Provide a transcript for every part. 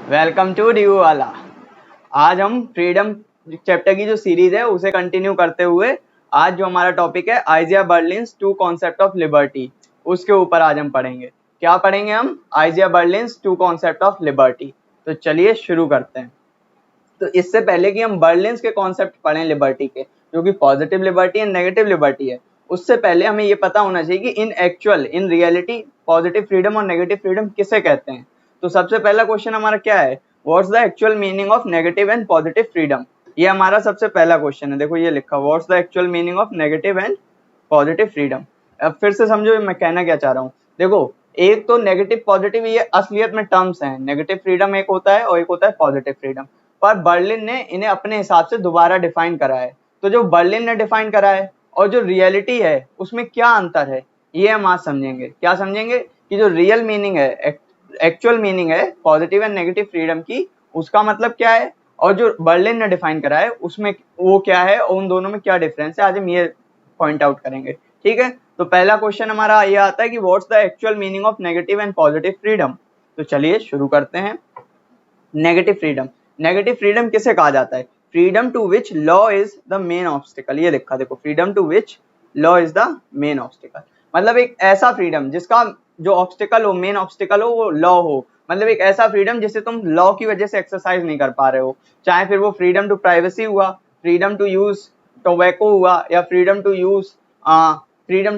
Welcome to review वाला। आज हम फ्रीडम चैप्टर की जो सीरीज है उसे कंटिन्यू करते हुए आज जो हमारा टॉपिक है Isaiah Berlin's two concept of liberty, उसके ऊपर आज हम पढ़ेंगे। क्या पढ़ेंगे हम? Isaiah Berlin's two concept of liberty. तो चलिए शुरू करते हैं। तो इससे पहले कि हम बर्लिन्स के कॉन्सेप्ट पढ़ें लिबर्टी के, जो कि positive liberty and negative liberty है, उससे पहले हमें ये पता होना चाहिए कि इन रियलिटी पॉजिटिव फ्रीडम और नेगेटिव फ्रीडम किसे कहते हैं। तो सबसे पहला क्वेश्चन हमारा क्या है? What's the actual meaning of negative and positive freedom? ये हमारा सबसे पहला क्वेश्चन है। देखो ये लिखा, what's the actual meaning of negative and positive freedom. अब फिर से समझो मैं कहना क्या चाह रहा हूँ। देखो, एक तो नेगेटिव पॉजिटिव ये असलियत में टर्म्स हैं। नेगेटिव फ्रीडम एक होता है और एक होता है पॉजिटिव फ्रीडम। पर बर्लिन ने इन्हें अपने हिसाब से दोबारा डिफाइन करा है। तो जो बर्लिन ने डिफाइन करा है और जो रियलिटी है उसमें क्या अंतर है, ये हम आज समझेंगे। क्या समझेंगे? कि जो रियल मीनिंग है, एक्चुअल मीनिंग है पॉजिटिव एंड नेगेटिव फ्रीडम की, उसका मतलब क्या है, और जो बर्लिन ने डिफाइन करा है उसमें वो क्या है, और उन दोनों में क्या डिफरेंस है, आज हम ये पॉइंट आउट करेंगे। ठीक है, तो पहला क्वेश्चन हमारा ये आता है कि what's the actual meaning of negative and positive freedom. तो चलिए शुरू करते हैं। नेगेटिव फ्रीडम, नेगेटिव फ्रीडम किसे कहा जाता है? Freedom to which law is the main obstacle. ये लिखा देखो, freedom to which law is the main obstacle. मतलब एक ऐसा फ्रीडम जिसका जो ऑब्स्टिकल हो, मेन ऑब्स्टिकल हो, वो लॉ हो। मतलब एक ऐसा फ्रीडम जिसे तुम लॉ की वजह से एक्सरसाइज नहीं कर पा रहे हो। चाहे फिर वो फ्रीडम टू प्राइवेसी हुआ, फ्रीडम टू यूज टोबैको हुआ, या फ्रीडम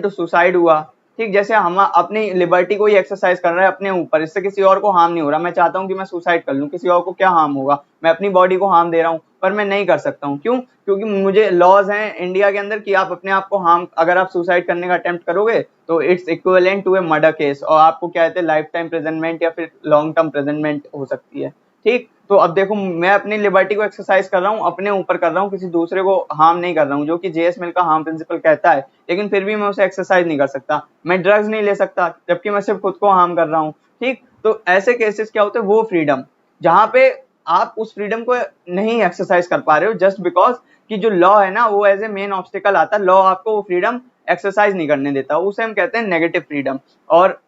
टू सुसाइड हुआ। ठीक, जैसे हम अपनी लिबर्टी को ही एक्सरसाइज कर रहे हैं अपने ऊपर, इससे किसी और को हार्म नहीं हो रहा। मैं चाहता हूं कि मैं सुसाइड कर लूं, किसी और को क्या हार्म होगा? मैं अपनी बॉडी को हार्म दे रहा हूं, पर मैं नहीं कर सकता हूं। क्यों? क्योंकि मुझे लॉज हैं इंडिया के अंदर कि आप अपने आप को हार्म, अगर आप सुसाइड करने का अटेम्प्ट करोगे तो it's equivalent to a murder case, और आपको क्या कहते हैं, लाइफ टाइम प्रिजनमेंट या फिर लॉन्ग टर्म प्रिजनमेंट हो सकती है। ठीक, तो अब देखो, मैं अपनी लिबर्टी को एक्सरसाइज कर रहा हूँ, अपने ऊपर कर रहा हूँ, किसी दूसरे को हार्म नहीं कर रहा हूँ, जो कि जेएस मिल का हार्म प्रिंसिपल कहता है। लेकिन फिर भी मैं उसे एक्सरसाइज नहीं कर सकता। मैं ड्रग्स नहीं ले सकता, जबकि मैं सिर्फ खुद को हार्म कर रहा हूँ। ठीक, तो ऐसे केसेस क्या होते हैं, वो फ्रीडम जहां पे आप उस फ्रीडम को नहीं एक्सरसाइज कर पा रहे हो, जस्ट बिकॉज कि जो लॉ है ना, वो एज ए मेन ऑब्स्टिकल आता है। लॉ आपको वो फ्रीडम एक्सरसाइज नहीं करने देता, उसे हम कहते हैं नेगेटिव फ्रीडम। और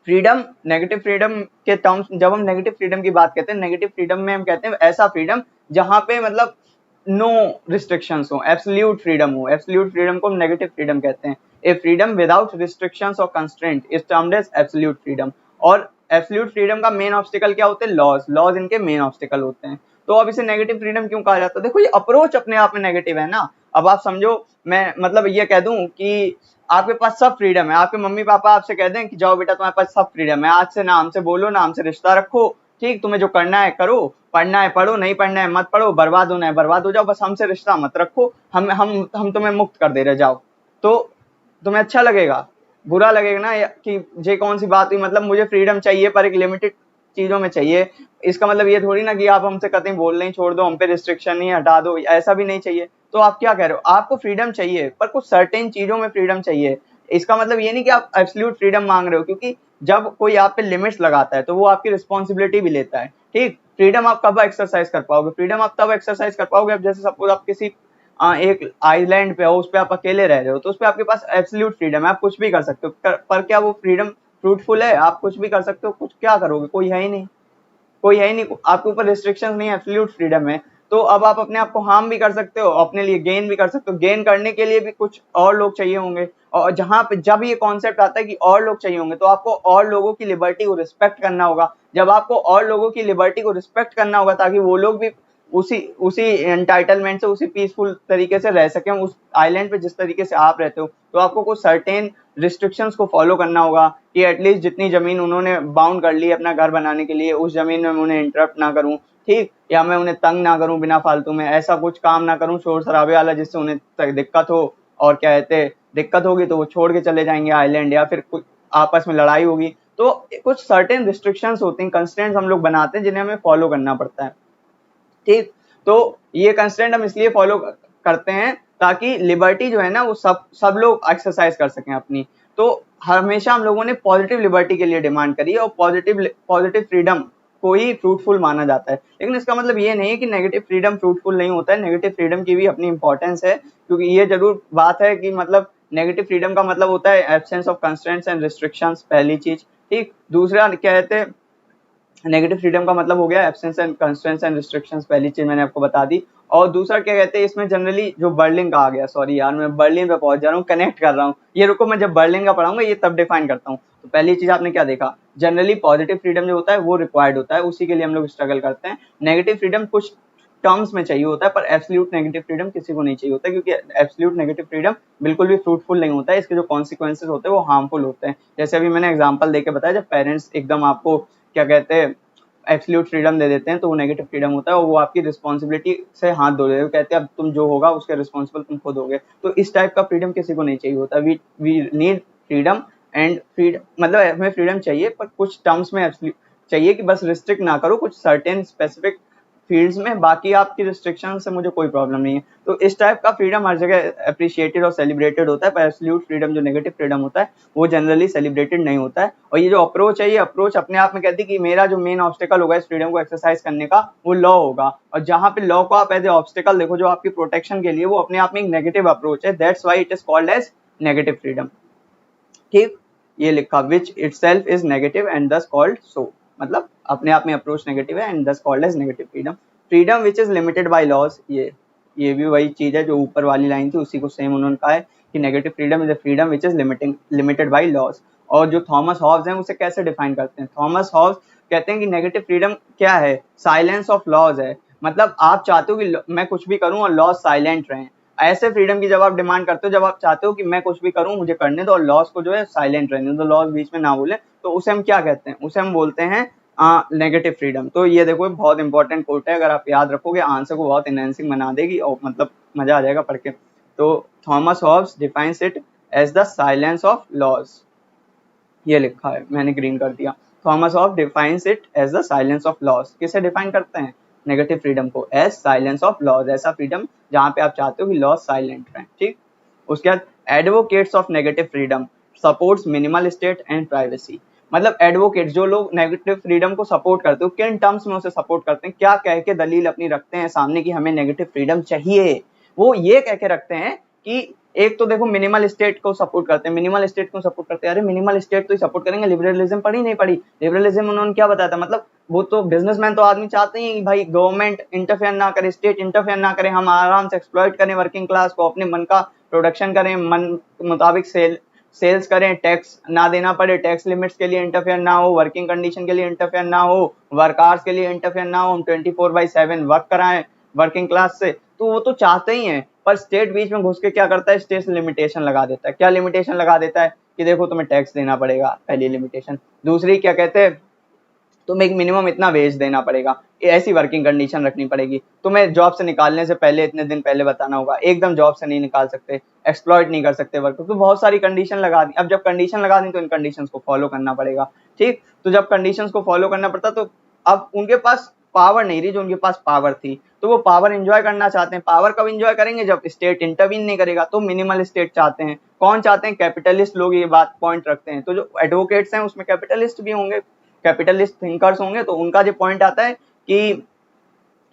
फ्रीडम, नेगेटिव फ्रीडम के टर्म्स, जब हम नेगेटिव फ्रीडम की बात करते हैं, नेगेटिव फ्रीडम में हम कहते हैं ऐसा फ्रीडम जहां पे मतलब नो रिस्ट्रिक्शंस हो, एब्सोल्यूट फ्रीडम हो। एब्सोल्यूट फ्रीडम को हम नेगेटिव फ्रीडम कहते हैं। ए फ्रीडम विदाउट रिस्ट्रिक्शंस और constraint is termed as absolute freedom. और एब्सोल्यूट फ्रीडम का मेन ऑब्स्टिकल क्या होते हैं? लॉज। लॉज इनके मेन ऑब्स्टिकल होते हैं। तो अब इसे नेगेटिव फ्रीडम क्यों कहा जाता है? देखो, ये अप्रोच अपने आप में नेगेटिव है ना। अब आप समझो, मैं मतलब ये कह दूं कि आपके पास सब फ्रीडम है, आपके मम्मी पापा आपसे कह दें कि जाओ बेटा तुम्हारे पास सब फ्रीडम है, आज से ना हमसे बोलो, ना हमसे रिश्ता रखो। ठीक, तुम्हें जो करना है करो, पढ़ना है पढ़ो, नहीं पढ़ना है मत पढ़ो, बर्बाद होना है बर्बाद हो जाओ, बस हमसे रिश्ता मत रखो, हम तुम्हें मुक्त कर दे रहे, जाओ। तो तुम्हें अच्छा लगेगा? बुरा लगेगा ना, कि ये कौन सी बात हुई। मतलब मुझे फ्रीडम चाहिए पर एक लिमिटेड चीजों में चाहिए। इसका मतलब ये थोड़ी ना कि आप हमसे कतई बोलना ही छोड़ दो, हम पे रिस्ट्रिक्शन नहीं हटा दो, ऐसा भी नहीं चाहिए। तो आप क्या कह रहे हो? आपको फ्रीडम चाहिए पर कुछ सर्टेन चीजों में फ्रीडम चाहिए। इसका मतलब ये नहीं कि आप एब्सोल्यूट फ्रीडम मांग रहे हो, क्योंकि जब कोई आप पे लिमिट्स लगाता है तो वो आपकी रिस्पॉन्सिबिलिटी भी लेता है। ठीक, फ्रीडम आप कब एक्सरसाइज कर पाओगे? फ्रीडम आप तब एक्सरसाइज कर पाओगे अब जैसे सपोज आप किसी एक आइलैंड पे हो, उस पे आप अकेले रह रहे हो, तो उस पे आपके पास एब्सोल्यूट फ्रीडम है, आप कुछ भी कर सकते हो। पर क्या वो फ्रीडम फ्रूटफुल है? आप कुछ भी कर सकते हो, कुछ क्या करोगे? कोई है ही नहीं, कोई है ही नहीं, आपके ऊपर रिस्ट्रिक्शंस नहीं है, एब्सोल्यूट फ्रीडम है। तो अब आप अपने आप को हार्म भी कर सकते हो, अपने लिए गेन भी कर सकते हो। गेन करने के लिए भी कुछ और लोग चाहिए होंगे, और जहां पे जब ये कॉन्सेप्ट आता है कि और लोग चाहिए होंगे, तो आपको और लोगों की लिबर्टी को रिस्पेक्ट करना होगा। जब आपको और लोगों की लिबर्टी को रिस्पेक्ट करना होगा ताकि वो लोग भी उसी उसी एंटाइटलमेंट से, उसी पीसफुल तरीके से रह सकें उस आइलैंड पे जिस तरीके से आप रहते हो, तो आपको कुछ सर्टेन रिस्ट्रिक्शंस को फॉलो करना होगा कि एटलीस्ट जितनी जमीन उन्होंने बाउंड कर ली अपना घर बनाने के लिए, उस जमीन में मैं उन्हें इंटरप्ट ना करूं। ठीक, या मैं उन्हें तंग ना करूं बिना फालतू में, ऐसा कुछ काम ना करूं शोर शराबे वाला जिससे उन्हें दिक्कत हो। और क्या कहते, दिक्कत होगी तो वो छोड़ के चले जाएंगे आइलैंड, या फिर कुछ आपस में लड़ाई होगी। तो कुछ सर्टेन रिस्ट्रिक्शंस होती हैं, कंस्ट्रेंट्स हम लोग बनाते हैं जिन्हें हमें फॉलो करना पड़ता है। ठीक, तो ये कंस्ट्रेंट हम इसलिए फॉलो करते हैं ताकि लिबर्टी जो है ना वो सब लोग एक्सरसाइज कर सकें अपनी। तो हमेशा हम लोगों ने पॉजिटिव लिबर्टी के लिए डिमांड करी है, और पॉजिटिव फ्रीडम को ही फ्रूटफुल माना जाता है। लेकिन इसका मतलब ये नहीं है कि नेगेटिव फ्रीडम फ्रूटफुल नहीं होता है। नेगेटिव फ्रीडम की भी अपनी इंपॉर्टेंस है, क्योंकि ये जरूर बात है कि मतलब नेगेटिव फ्रीडम का मतलब होता है absence of constraints and restrictions, पहली चीज। ठीक, दूसरा क्या कहते हैं, नेगेटिव फ्रीडम का मतलब हो गया absence and constraints and restrictions, पहली चीज मैंने आपको बता दी। और दूसरा क्या कहते हैं इसमें जनरली जो बर्लिन का आ गया, सॉरी यार मैं बर्लिन पे पहुंच जा रहा हूँ, कनेक्ट कर रहा हूँ, ये रुको मैं जब बर्लिन का पढ़ाऊंगा ये तब डिफाइन करता हूँ। तो पहली चीज आपने क्या देखा, जनरली पॉजिटिव फ्रीडम जो होता है वो रिक्वायर्ड होता है, उसी के लिए हम लोग स्ट्रगल करते हैं। नेगेटिव फ्रीडम कुछ टर्म्स में चाहिए होता है, पर एब्सोल्यूट नेगेटिव फ्रीडम किसी को नहीं चाहिए होता, क्योंकि एब्सोल्यूट नेगेटिव फ्रीडम बिल्कुल भी फ्रूटफुल नहीं होता है, इसके जो कॉन्सिक्वेंसेज होते हैं वो हार्मफुल होते हैं। जैसे अभी मैंने एग्जांपल देके बताया, जब पेरेंट्स एकदम आपको क्या कहते हैं एब्सोल्यूट फ्रीडम दे देते हैं तो वो नेगेटिव फ्रीडम होता है, और वो आपकी रिस्पॉन्सिबिलिटी से हाथ धो देते हैं, कहते हैं अब तुम जो होगा उसके रिस्पॉन्सिबल तुम खुद होगे। तो इस टाइप का फ्रीडम किसी को नहीं चाहिए होता। We need freedom and freedom मतलब हमें फ्रीडम चाहिए, पर कुछ टर्म्स में चाहिए कि बस रिस्ट्रिक्ट ना करो कुछ सर्टेन स्पेसिफिक फील्ड्स में, बाकी आपकी रिस्ट्रिक्शन से मुझे कोई प्रॉब्लम नहीं है। तो इस टाइप का फ्रीडम हर जगह अप्रिशिएटेड और सेलिब्रेटेड होता है, पर एब्सोल्यूट फ्रीडम जो नेगेटिव फ्रीडम होता है वो जनरली सेलिब्रेटेड नहीं होता है। और ये जो अप्रोच है, ये अप्रोच अपने आप में कहती है कि मेरा जो मेन ऑब्स्टेकल होगा इस फ्रीडम को एक्सरसाइज करने का वो लॉ होगा, और जहां पे लॉ को आप एज ए ऑब्स्टेकल देखो जो आपकी प्रोटेक्शन के लिए, वो अपने आप में एक नेगेटिव अप्रोच है। That's why it is called as negative freedom. ठीक, ये लिखा which itself is negative and thus called so, मतलब अपने आप में अप्रोच नेगेटिव है and thus called as negative freedom. Freedom which is limited by laws, ये भी वही चीज है जो ऊपर वाली लाइन थी, उसी को सेम उन्होंने कहा है कि negative freedom is a freedom which is limited by laws. और जो थॉमस हॉब्स हैं उसे कैसे डिफाइन करते हैं, थॉमस हॉब्स कहते हैं कि नेगेटिव फ्रीडम क्या है, साइलेंस ऑफ लॉज है। मतलब आप चाहते हो कि मैं कुछ भी करूं और लॉज साइलेंट रहें, ऐसे फ्रीडम की जब आप डिमांड करते हो, जब आप चाहते हो कि मैं कुछ भी करूं मुझे करने दो और लॉज को जो है साइलेंट रहने दो, लॉज बीच में ना बोले, तो उसे हम क्या कहते हैं, उसे हम बोलते हैं नेगेटिव फ्रीडम। तो ये देखो बहुत इंपॉर्टेंट कोट है, अगर आप याद रखोगे आंसर को बहुत इनहेंसिंग बना देगी और मतलब मजा आ जाएगा पढ़ के। तो Thomas Hobbes defines it as the silence of laws, ये लिखा है मैंने ग्रीन कर दिया। Thomas Hobbes defines it as the silence of laws, किसे डिफाइन करते हैं, नेगेटिव फ्रीडम को एज साइलेंस ऑफ लॉज, ऐसा फ्रीडम जहां पे आप चाहते हो कि लॉज साइलेंट रहें। ठीक, उसके बाद advocates of negative freedom supports minimal state and privacy. मतलब एडवोकेट जो लोग नेगेटिव फ्रीडम को सपोर्ट करते हो, किन टर्म्स में उसे सपोर्ट करते हैं, क्या कह के दलील अपनी रखते हैं सामने कि हमें नेगेटिव फ्रीडम चाहिए, वो ये कह के रखते हैं कि एक तो देखो मिनिमल स्टेट को सपोर्ट करते हैं। मिनिमल स्टेट को सपोर्ट करते हैं, अरे मिनिमल स्टेट तो ही सपोर्ट करेंगे, लिबरलिज्म पढ़ी नहीं पढ़ी, लिबरलिज्म उन्होंने क्या बताया था, मतलब वो तो बिजनेसमैन तो आदमी चाहते हैं कि भाई गवर्नमेंट इंटरफेयर ना करे, स्टेट इंटरफेयर ना करे, हम आराम से एक्सप्लॉइट करें वर्किंग क्लास को, अपने मन का प्रोडक्शन करें, मन के मुताबिक सेल्स करें, टैक्स ना देना पड़े, टैक्स लिमिट्स के लिए इंटरफेयर ना हो, वर्किंग कंडीशन के लिए इंटरफेयर ना हो, वर्कर्स के लिए इंटरफेयर ना हो, हम 24/7 वर्क कराएं वर्किंग क्लास से, तो वो तो चाहते ही हैं। पर स्टेट बीच में घुस के क्या करता है, स्टेट लिमिटेशन लगा देता है। क्या लिमिटेशन लगा देता है कि देखो तुम्हें टैक्स देना पड़ेगा, पहली लिमिटेशन। दूसरी क्या कहते हैं, तुम्हें एक मिनिमम इतना वेज देना पड़ेगा, ऐसी वर्किंग कंडीशन रखनी पड़ेगी, तुम्हें जॉब से निकालने से पहले इतने दिन पहले बताना होगा, एकदम जॉब से नहीं निकाल सकते, एक्सप्लॉइट नहीं कर सकते वर्क, तो बहुत सारी कंडीशन लगा दी। अब जब कंडीशन लगा दी तो इन कंडीशंस को फॉलो करना पड़ेगा। ठीक, तो जब कंडीशंस को फॉलो करना पड़ता तो अब उनके पास पावर नहीं रही जो उनके पास पावर थी, तो वो पावर एंजॉय करना चाहते हैं। पावर कब एंजॉय करेंगे, जब स्टेट इंटरवीन नहीं करेगा। तो मिनिमल स्टेट चाहते हैं, कौन चाहते हैं, कैपिटलिस्ट लोग ये बात पॉइंट रखते हैं। तो जो एडवोकेट्स हैं उसमें कैपिटलिस्ट भी होंगे, कैपिटलिस्ट थिंकर्स होंगे, तो उनका जो पॉइंट आता है कि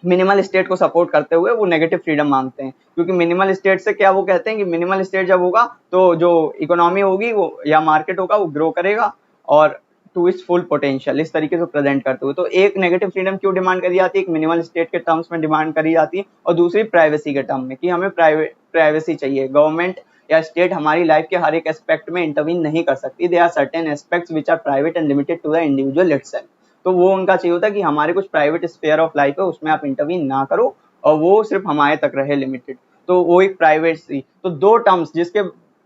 मिनिमल स्टेट को सपोर्ट करते हुए वो नेगेटिव फ्रीडम मांगते हैं, क्योंकि मिनिमल स्टेट से क्या वो कहते हैं कि मिनिमल स्टेट जब होगा तो जो इकोनॉमी होगी वो या मार्केट होगा वो ग्रो करेगा और टू इट्स फुल पोटेंशियल, इस तरीके से प्रेजेंट करते हुए। तो एक नेगेटिव फ्रीडम क्यों डिमांड करी जाती है, एक मिनिमल स्टेट के टर्म्स में डिमांड करी जाती है, और दूसरी प्राइवेसी के टर्म में कि हमें प्राइवेसी चाहिए, गवर्नमेंट या स्टेट हमारी लाइफ के हर एक एस्पेक्ट में इंटरवीन नहीं कर सकती। They are certain aspects which are private and limited to the individual itself. तो वो उनका चाहिए होता है कि हमारे कुछ प्राइवेट स्फेयर ऑफ लाइफ है उसमें आप इंटरवीन ना करो और वो सिर्फ हमारे तक रहे लिमिटेड, तो वो एक प्राइवेसी। तो दो टर्म्स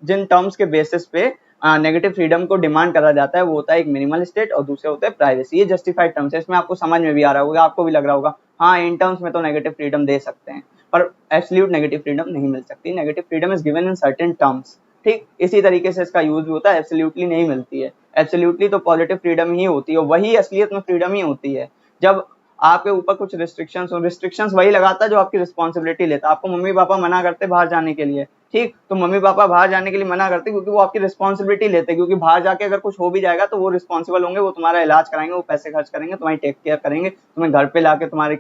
जिन टर्म्स के बेसिस पे नेगेटिव फ्रीडम को डिमांड करा जाता है वो होता है एक मिनिमल स्टेट और दूसरे होता है प्राइवेसी। ये जस्टिफाइड टर्म्स है, इसमें आपको समझ में भी आ रहा होगा, आपको भी लग रहा होगा हाँ इन टर्म्स में तो नेगेटिव फ्रीडम दे सकते हैं, पर एब्सोल्यूट नेगेटिव फ्रीडम नहीं मिल सकती। Negative freedom is given in certain terms. ठीक, इसी तरीके से इसका यूज भी होता है, एब्सोल्युटली नहीं मिलती है। एब्सोल्युटली तो पॉजिटिव फ्रीडम ही होती है, वही असलियत में फ्रीडम ही होती है जब आपके ऊपर कुछ रिस्ट्रिक्शंस हो। रिस्ट्रिक्शंस वही लगाता है जो आपकी रिस्पॉन्सिबिलिटी लेता है। आपको मम्मी पापा मना करते बाहर जाने के लिए, ठीक, तो मम्मी पापा बाहर जाने के लिए मना करते क्योंकि वो आपकी रिस्पॉन्सिबिलिटी लेते हैं, क्योंकि बाहर जाके अगर कुछ हो भी जाएगा तो वो रिस्पॉन्सिबल होंगे, वो तुम्हारा इलाज कराएंगे, वो पैसे खर्च करेंगे, तुम्हारी टेक केयर करेंगे, तुम्हें घर पे लाके तुम्हारे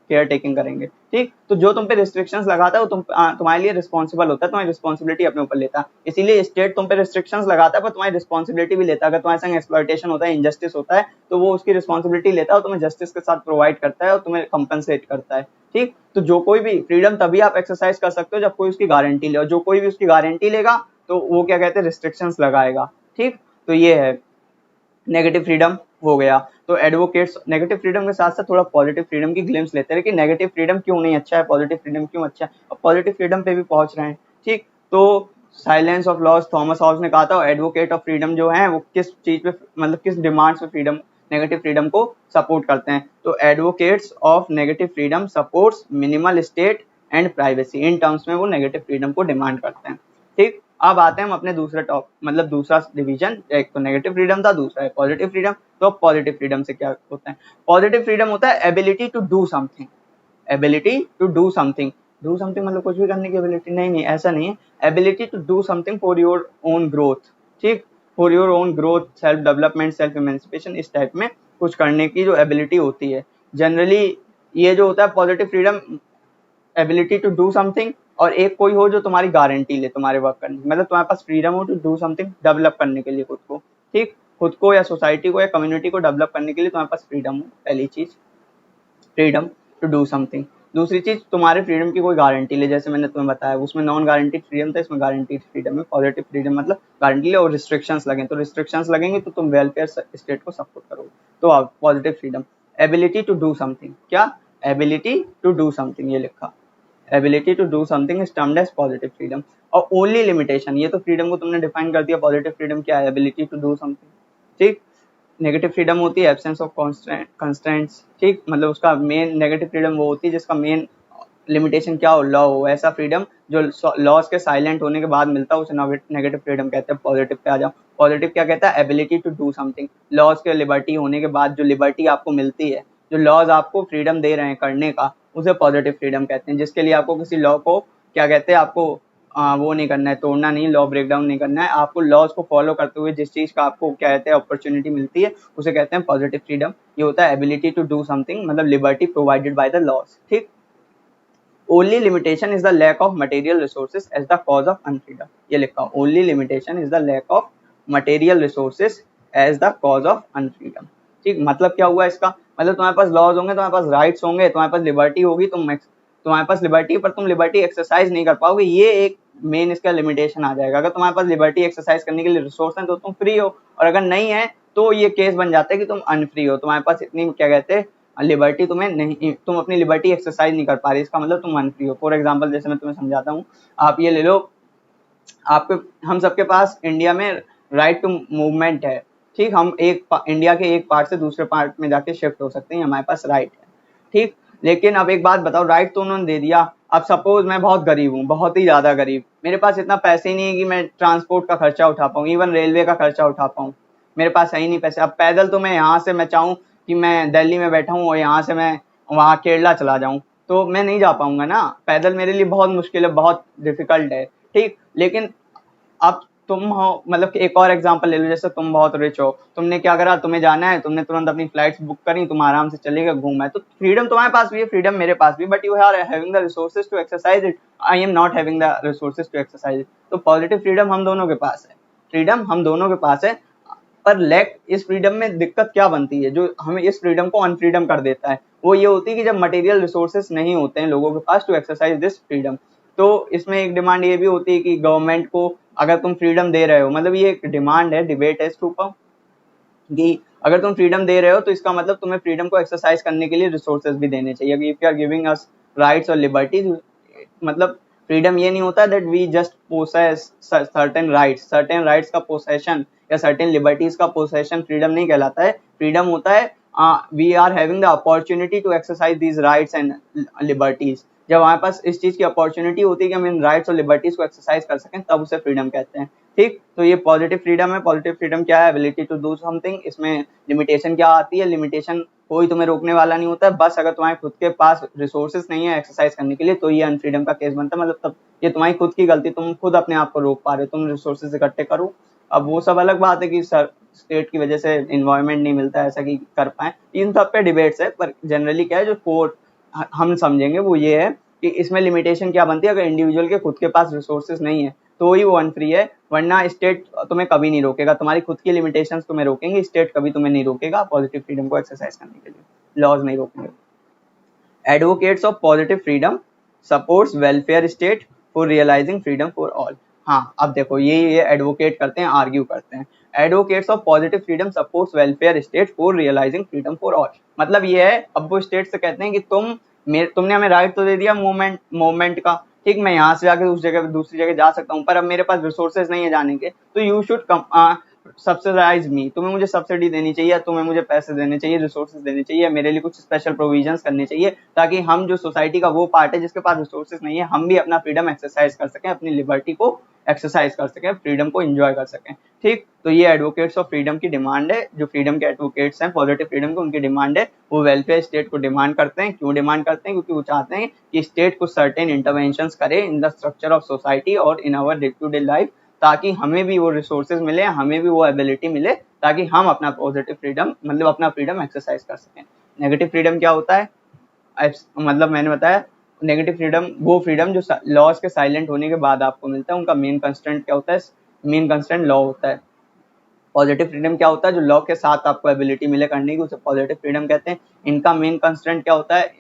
केयर टेकिंग करेंगे, ठीक। तो जो तुम पे रिस्ट्रिक्शंस लगाता है वो तुम्हारे लिए रिस्पॉन्सिबल होता है, तुम्हारी रिस्पॉन्सिबिलिटी अपने ऊपर लेता है। इसीलिए स्टेट तुम पे रिस्ट्रिक्शंस लगाता है पर तुम्हारी रिस्पॉन्सिबिलिटी भी लेता है। अगर तुम्हारे संग एक्सप्लॉयटेशन होता है, इनजस्टिस होता है, तो वो उसकी रिस्पॉन्सिबिलिटी लेता है और तुम्हें जस्टिस के साथ प्रोवाइड करता है और तुम्हें कंपनसेट करता है, ठीक। तो जो कोई भी फ्रीडम तभी आप एक्सरसाइज कर सकते हो जब कोई उसकी गारंटी ले, और जो कोई भी उसकी गारंटी लेगा तो वो क्या कहते हैं, रिस्ट्रिक्शंस लगाएगा, ठीक। तो ये है नेगेटिव फ्रीडम हो गया। तो एडवोकेट्स नेगेटिव फ्रीडम के साथ साथ थोड़ा पॉजिटिव फ्रीडम की ग्लिम्स लेते हैं, लेकिन नेगेटिव फ्रीडम क्यों नहीं अच्छा है, पॉजिटिव फ्रीडम क्यों अच्छा है, और पॉजिटिव फ्रीडम पे भी पहुंच रहे हैं, ठीक। तो silence of laws, Thomas Hobbes ने कहा था, एडवोकेट ऑफ फ्रीडम जो है वो किस चीज पे, मतलब किस डिमांड्स पे फ्रीडम, नेगेटिव फ्रीडम को सपोर्ट करते हैं। तो advocates of negative freedom supports minimal state and privacy, in terms में वो नेगेटिव फ्रीडम को डिमांड करते हैं, ठीक। अब आते हैं हम अपने दूसरे टॉप, मतलब दूसरा डिवीजन, एक तो नेगेटिव फ्रीडम था, दूसरा है पॉजिटिव फ्रीडम। तो पॉजिटिव फ्रीडम से क्या होता है, पॉजिटिव फ्रीडम होता है ability to do something, ability to do something, do something मतलब कुछ भी करने की एबिलिटी, नहीं नहीं ऐसा नहीं है, ability to do something for your own growth, ठीक, for your own growth, self development, self emancipation, इस टाइप में कुछ करने की जो एबिलिटी होती है। जनरली ये जो होता है positive freedom, ability to do something, और एक कोई हो जो तुम्हारी गारंटी ले तुम्हारे वर्क करने की, मतलब तुम्हारे पास फ्रीडम हो टू डू समथिंग, डेवलप करने के लिए खुद को, ठीक, खुद को या सोसाइटी को या कम्युनिटी को डेवलप करने के लिए तुम्हारे पास फ्रीडम हो, पहली चीज फ्रीडम टू डू समथिंग। दूसरी चीज तुम्हारे फ्रीडम की कोई गारंटी ले, जैसे मैंने तुम्हें बताया उसमें नॉन गारंटीड फ्रीडम था, इसमें गारंटीड फ्रीडम है। पॉजिटिव फ्रीडम मतलब गारंटी ले और रिस्ट्रिक्शंस लगे, तो रिस्ट्रिक्शंस लगेंगे तो तुम वेलफेयर स्टेट को सपोर्ट करोगे। तो आप positive freedom, ability to do something, क्या एबिलिटी टू डू समथिंग, ये लिखा, ability to do something is termed as positive freedom. और ओनली लिमिटेशन, ये तो फ्रीडम को तुमने डिफाइन कर दिया, पॉजिटिव फ्रीडम क्या है, एबिलिटी टू डू समथिंग, ठीक। नेगेटिव फ्रीडम होती है एब्सेंस ऑफ कंस्ट्रेंट्स, ठीक, मतलब उसका मेन नेगेटिव फ्रीडम वो होती है जिसका मेन लिमिटेशन क्या हो, लॉ हो, ऐसा फ्रीडम जो लॉज के साइलेंट होने के बाद मिलता है उसे नेगेटिव फ्रीडम कहते हैं। पॉजिटिव पे आ जाओ, पॉजिटिव क्या कहता है, ability to do something, laws के लिबर्टी होने के बाद जो लिबर्टी आपको मिलती है, जो लॉज आपको फ्रीडम दे रहे हैं करने का, उसे पॉजिटिव फ्रीडम कहते हैं। जिसके लिए आपको किसी लॉ को क्या कहते हैं, आपको वो नहीं करना है, तोड़ना नहीं, लॉ ब्रेक डाउन नहीं करना है, आपको लॉज को फॉलो करते हुए जिस चीज का आपको क्या कहते हैं अपॉर्चुनिटी मिलती है उसे कहते हैं पॉजिटिव फ्रीडम। ये होता है एबिलिटी टू डू समथिंग, मतलब liberty provided by the laws, ठीक। Only limitation is the lack of material resources as the cause of unfreedom, ये लिखा, only limitation is the lack of material resources as the cause of unfreedom, ठीक। मतलब क्या हुआ इसका, मतलब तुम्हारे पास लॉज होंगे, तुम्हारे पास राइट्स होंगे, तुम्हारे पास लिबर्टी होगी, तुम्हारे पास लिबर्टी पर तुम लिबर्टी एक्सरसाइज नहीं कर पाओगे, ये एक मेन इसका लिमिटेशन आ जाएगा। अगर तुम्हारे पास लिबर्टी एक्सरसाइज करने के लिए रिसोर्स है तो तुम फ्री हो, और अगर नहीं है तो ये केस बन जाता है कि तुम अनफ्री हो, तुम्हारे पास इतनी क्या कहते हैं लिबर्टी तुम्हें नहीं, तुम अपनी लिबर्टी एक्सरसाइज नहीं कर पा रही, इसका मतलब तुम अनफ्री हो। फॉर एग्जाम्पल जैसे मैं तुम्हें समझाता हूँ, आप ये ले लो, आपके हम सबके पास इंडिया में राइट टू मूवमेंट है, ठीक, हम इंडिया के एक पार्ट से दूसरे पार्ट में जाके शिफ्ट हो सकते हैं, हमारे पास राइट है, ठीक। लेकिन अब एक बात बताओ, राइट तो उन्होंने दे दिया, अब सपोज मैं बहुत गरीब हूँ, बहुत ही ज्यादा गरीब, मेरे पास इतना पैसे ही नहीं है कि मैं ट्रांसपोर्ट का खर्चा उठा पाऊँ, इवन रेलवे का खर्चा उठा पाऊँ, मेरे पास है ही नहीं पैसे। अब पैदल तो मैं यहाँ से मैं चाहूँ कि मैं दिल्ली में बैठा हूँ और यहाँ से मैं वहाँ केरला चला जाऊँ, तो मैं नहीं जा पाऊंगा ना, पैदल मेरे लिए बहुत मुश्किल है, बहुत डिफिकल्ट है, ठीक। लेकिन अब तुम हो, मतलब कि एक और एग्जांपल ले लो, जैसे तुम बहुत रिच हो, तुमने क्या करा, तुम्हें जाना है, तुमने तुरंत अपनी फ्लाइट्स बुक करी, तुम आराम से चले गए, घूमा है, तो फ्रीडम तुम्हारे पास भी है, फ्रीडम मेरे पास भी, but you are having the resources to exercise it, I am not having the resources to exercise it. तो पॉजिटिव फ्रीडम हम दोनों के पास है, फ्रीडम हम दोनों के पास है, पर लैक इस फ्रीडम में दिक्कत क्या बनती है, जो हमें इस फ्रीडम को अनफ्रीडम कर देता है, वो ये होती है कि जब मटेरियल रिसोर्सेज नहीं होते हैं लोगों के पास टू एक्सरसाइज दिस फ्रीडम। तो इसमें एक डिमांड ये भी होती है कि गवर्नमेंट को अगर तुम फ्रीडम दे रहे हो, मतलब ये एक डिमांड है, डिबेट है इसके ऊपर, कि अगर तुम फ्रीडम दे रहे हो तो इसका मतलब तुम्हें फ्रीडम को एक्सरसाइज करने के लिए रिसोर्सेज भी देने चाहिए। If you are giving us rights और लिबर्टीज, मतलब फ्रीडम ये नहीं होता that we just possess certain rights का पोसेशन या सर्टेन लिबर्टीज का पोसेशन फ्रीडम नहीं कहलाता है। फ्रीडम होता है we are having the opportunity to exercise these rights and liberties, जब हमारे पास इस चीज की अपॉर्चुनिटी होती है कि हम इन राइट्स और लिबर्टीज को एक्सरसाइज कर सकें, तब उसे फ्रीडम कहते हैं, ठीक। तो ये पॉजिटिव फ्रीडम है। पॉजिटिव फ्रीडम क्या है, एबिलिटी टू डू समथिंग। इसमें लिमिटेशन क्या आती है, लिमिटेशन कोई तुम्हें रोकने वाला नहीं होता है, बस अगर तुम्हारे खुद के पास रिसोर्सेज नहीं है एक्सरसाइज करने के लिए तो ये अनफ्रीडम का केस बनता है, मतलब तब ये तुम्हारी खुद की गलती, तुम खुद अपने आप को रोक पा रहे हो, तुम रिसोर्सेज इकट्ठे करो। अब वो सब अलग बात है कि सर स्टेट की वजह से इन्वायरमेंट नहीं मिलता है ऐसा कि कर पाए, इन सब पे डिबेट्स है, पर जनरली क्या है जो कोर हम समझेंगे वो ये है कि इसमें लिमिटेशन क्या बनती है, अगर इंडिविजुअल के खुद के पास रिसोर्सेज नहीं है तो ही वो अनफ्री है, वरना स्टेट तुम्हें कभी नहीं रोकेगा, तुम्हारी खुद की लिमिटेशंस तुम्हें रोकेंगे, स्टेट कभी तुम्हें नहीं रोकेगा पॉजिटिव फ्रीडम को एक्सरसाइज करने के लिए, लॉज नहीं रोकेंगे। Advocates of positive freedom supports welfare state for realising freedom for all. हाँ, अब देखो ये एडवोकेट करते हैं, आर्ग्यू करते हैं। Advocates of positive freedom supports welfare state for realising freedom for all, मतलब ये है, अब वो स्टेट से कहते हैं कि तुमने हमें राइट तो दे दिया मूवमेंट का, ठीक, मैं यहाँ से जाके दूसरी जगह जा सकता हूँ, पर अब मेरे पास रिसोर्सेज नहीं है जाने के, तो यू शुड सब्सिडाइज मी, तुम्हें मुझे सब्सिडी देनी चाहिए, तुम्हें मुझे पैसे देने चाहिए, रिसोर्सेज देने चाहिए, मेरे लिए कुछ स्पेशल प्रोविजंस करने चाहिए, ताकि हम जो सोसाइटी का वो पार्ट है जिसके पास रिसोर्सेज नहीं है, हम भी अपना फ्रीडम एक्सरसाइज कर सकें, अपनी लिबर्टी को एक्सरसाइज कर सकें, फ्रीडम को एंजॉय कर सकें, ठीक। तो ये एडवोकेट्स ऑफ फ्रीडम की डिमांड है, जो फ्रीडम के एडवोकेट्स हैं पॉजिटिव फ्रीडम को, उनकी डिमांड है, वो वेलफेयर स्टेट को डिमांड करते हैं। क्यों डिमांड करते हैं? क्योंकि वो चाहते हैं कि स्टेट कुछ सर्टेन इंटरवेंशंस करे in the structure of society और in our day to day life, ताकि हमें भी वो रिसोर्सेज मिले, हमें भी वो एबिलिटी मिले, ताकि हम अपना पॉजिटिव फ्रीडम मतलब अपना फ्रीडम एक्सरसाइज कर सकें। नेगेटिव फ्रीडम क्या होता है? मतलब मैंने बताया, नेगेटिव फ्रीडम वो फ्रीडम जो लॉज के साइलेंट होने के बाद आपको मिलता है, उनका मेन कंस्ट्रेंट क्या होता है? मेन कंस्ट्रेंट लॉ होता है। पॉजिटिव फ्रीडम क्या होता है? जो लॉ के साथ आपको एबिलिटी मिले करने की, उसे पॉजिटिव फ्रीडम कहते हैं। इनका मेन कंस्ट्रेंट क्या होता है?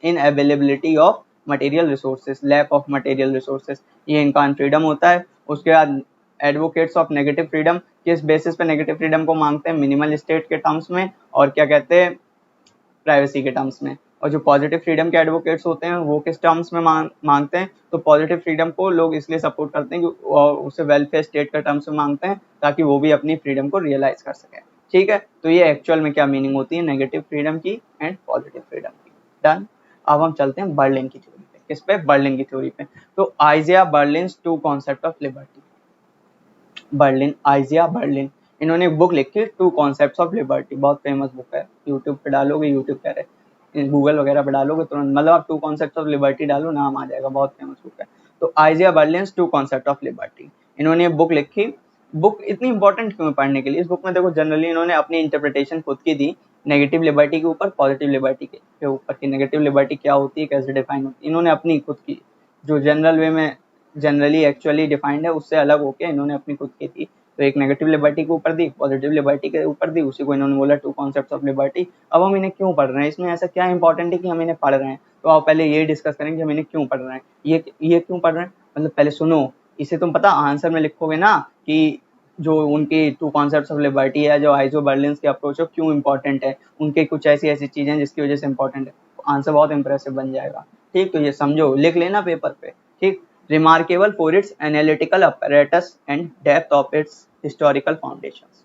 Unavailability of material resources, lack of material resources, ये इनका फ्रीडम होता है। उसके बाद एडवोकेट्स ऑफ नेगेटिव फ्रीडम किस बेसिस पे नेगेटिव फ्रीडम को मांगते हैं? मिनिमल स्टेट के टर्म्स में, और क्या कहते हैं? प्राइवेसी के टर्म्स में। और जो पॉजिटिव फ्रीडम के एडवोकेट्स होते हैं वो किस टर्म्स में मांगते हैं? तो पॉजिटिव फ्रीडम को लोग इसलिए सपोर्ट करते हैं कि उसे वेलफेयर स्टेट के टर्म्स में मांगते हैं, ताकि वो भी अपनी फ्रीडम को रियलाइज कर सके, ठीक है। तो ये एक्चुअल में क्या मीनिंग होती है नेगेटिव फ्रीडम की एंड पॉजिटिव फ्रीडम की। डन। अब हम चलते हैं बर्लिन की थ्योरी पे। किस पे? बर्लिन की थ्योरी पे। तो Isaiah Berlin's two concept of liberty. Isaiah Berlin, इन्होंने एक बुक लिखी, टू कॉन्सेप्ट्स ऑफ लिबर्टी, बहुत फेमस बुक है, यूट्यूब पे डालोगे, यूट्यूब कह रहे, गूगल वगैरह पे डालोगे तुरंत, मतलब आप टू कॉन्सेप्ट्स ऑफ लिबर्टी डालो, नाम आ जाएगा, बहुत फेमस बुक है। तो Isaiah Berlin's two concept of liberty, इन्होंने बुक लिखी। बुक इतनी इंपॉर्टेंट क्यों है पढ़ने के लिए? इस बुक में देखो जनरली इन्होंने अपनी इंटरप्रिटेशन खुद की दी, नेगेटिव लिबर्टी के ऊपर, पॉजिटिव लिबर्टी के ऊपर, की नेगेटिव लिबर्टी क्या होती है, कैसे डिफाइन होती है, इन्होंने अपनी खुद की, जो जनरल वे में जनरली एक्चुअली डिफाइंड है उससे अलग होकर इन्होंने अपनी खुद की थी। तो एक नेगेटिव लिबर्टी के ऊपर दी, पॉजिटिव लिबर्टी के ऊपर दी, उसी को इन्होंने बोला टू कॉन्सेप्ट्स ऑफ लिबर्टी। अब हम इन्हें क्यों पढ़ रहे हैं? इसमें ऐसा क्या इंपॉर्टेंट है कि हम इन्हें पढ़ रहे हैं? तो आप पहले ये डिस्कस करेंगे हम इन्हें क्यों पढ़ रहे हैं, ये क्यों पढ़ रहे हैं, मतलब पहले सुनो, इसे तुम पता आंसर में लिखोगे ना कि जो उनकी टू कॉन्सेप्ट्स ऑफ लिबर्टी है, जो आइजो बर्लिन्स की अप्रोच है, क्यों इंपॉर्टेंट है, उनके कुछ ऐसी चीजें जिसकी वजह से इंपॉर्टेंट है, तो आंसर बहुत इंप्रेसिव बन जाएगा, ठीक। तो ये समझो, लिख लेना पेपर पे, ठीक। Remarkable for its analytical apparatus and depth of its historical foundations.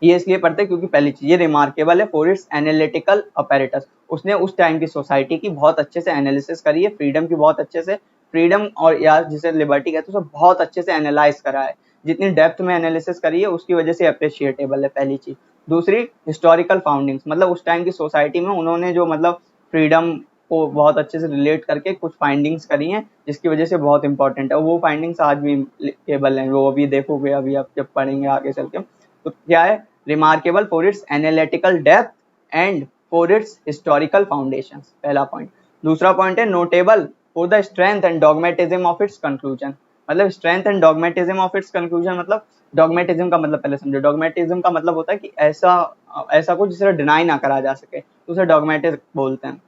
ये इसलिए पढ़ते हैं क्योंकि पहली चीज ये रिमार्केबल है फॉर इट्स एनालिटिकल अपैरेटस, उसने उस टाइम की सोसाइटी की बहुत अच्छे से एनालिसिस करी है, फ्रीडम की बहुत अच्छे से, फ्रीडम और या जिसे लिबर्टी कहते हैं उसे बहुत अच्छे से एनालाइज करा है, जितनी डेप्थ में एनालिसिस करी है उसकी वजह से अप्रिशिएटेबल है, पहली चीज। दूसरी, हिस्टोरिकल फाउंडिंग्स, मतलब उस टाइम की सोसाइटी में उन्होंने जो मतलब फ्रीडम को बहुत अच्छे से रिलेट करके कुछ फाइंडिंग्स करी हैं, जिसकी वजह से बहुत इंपॉर्टेंट है, वो फाइंडिंग्स आज भी केबल हैं, वो अभी देखोगे, अभी आप जब पढ़ेंगे आगे चल के। तो क्या है? Remarkable for its analytical depth and for its historical foundations, पहला पॉइंट। दूसरा पॉइंट है notable for the strength and dogmatism of its conclusion, मतलब strength and dogmatism of its conclusion, मतलब डॉगमेटिज्म का मतलब पहले समझो, डॉगमेटिज्म का मतलब होता है कि ऐसा कुछ जिसे डिनाई ना करा जा सके, तो उसे डॉगमेटिज्म बोलते हैं।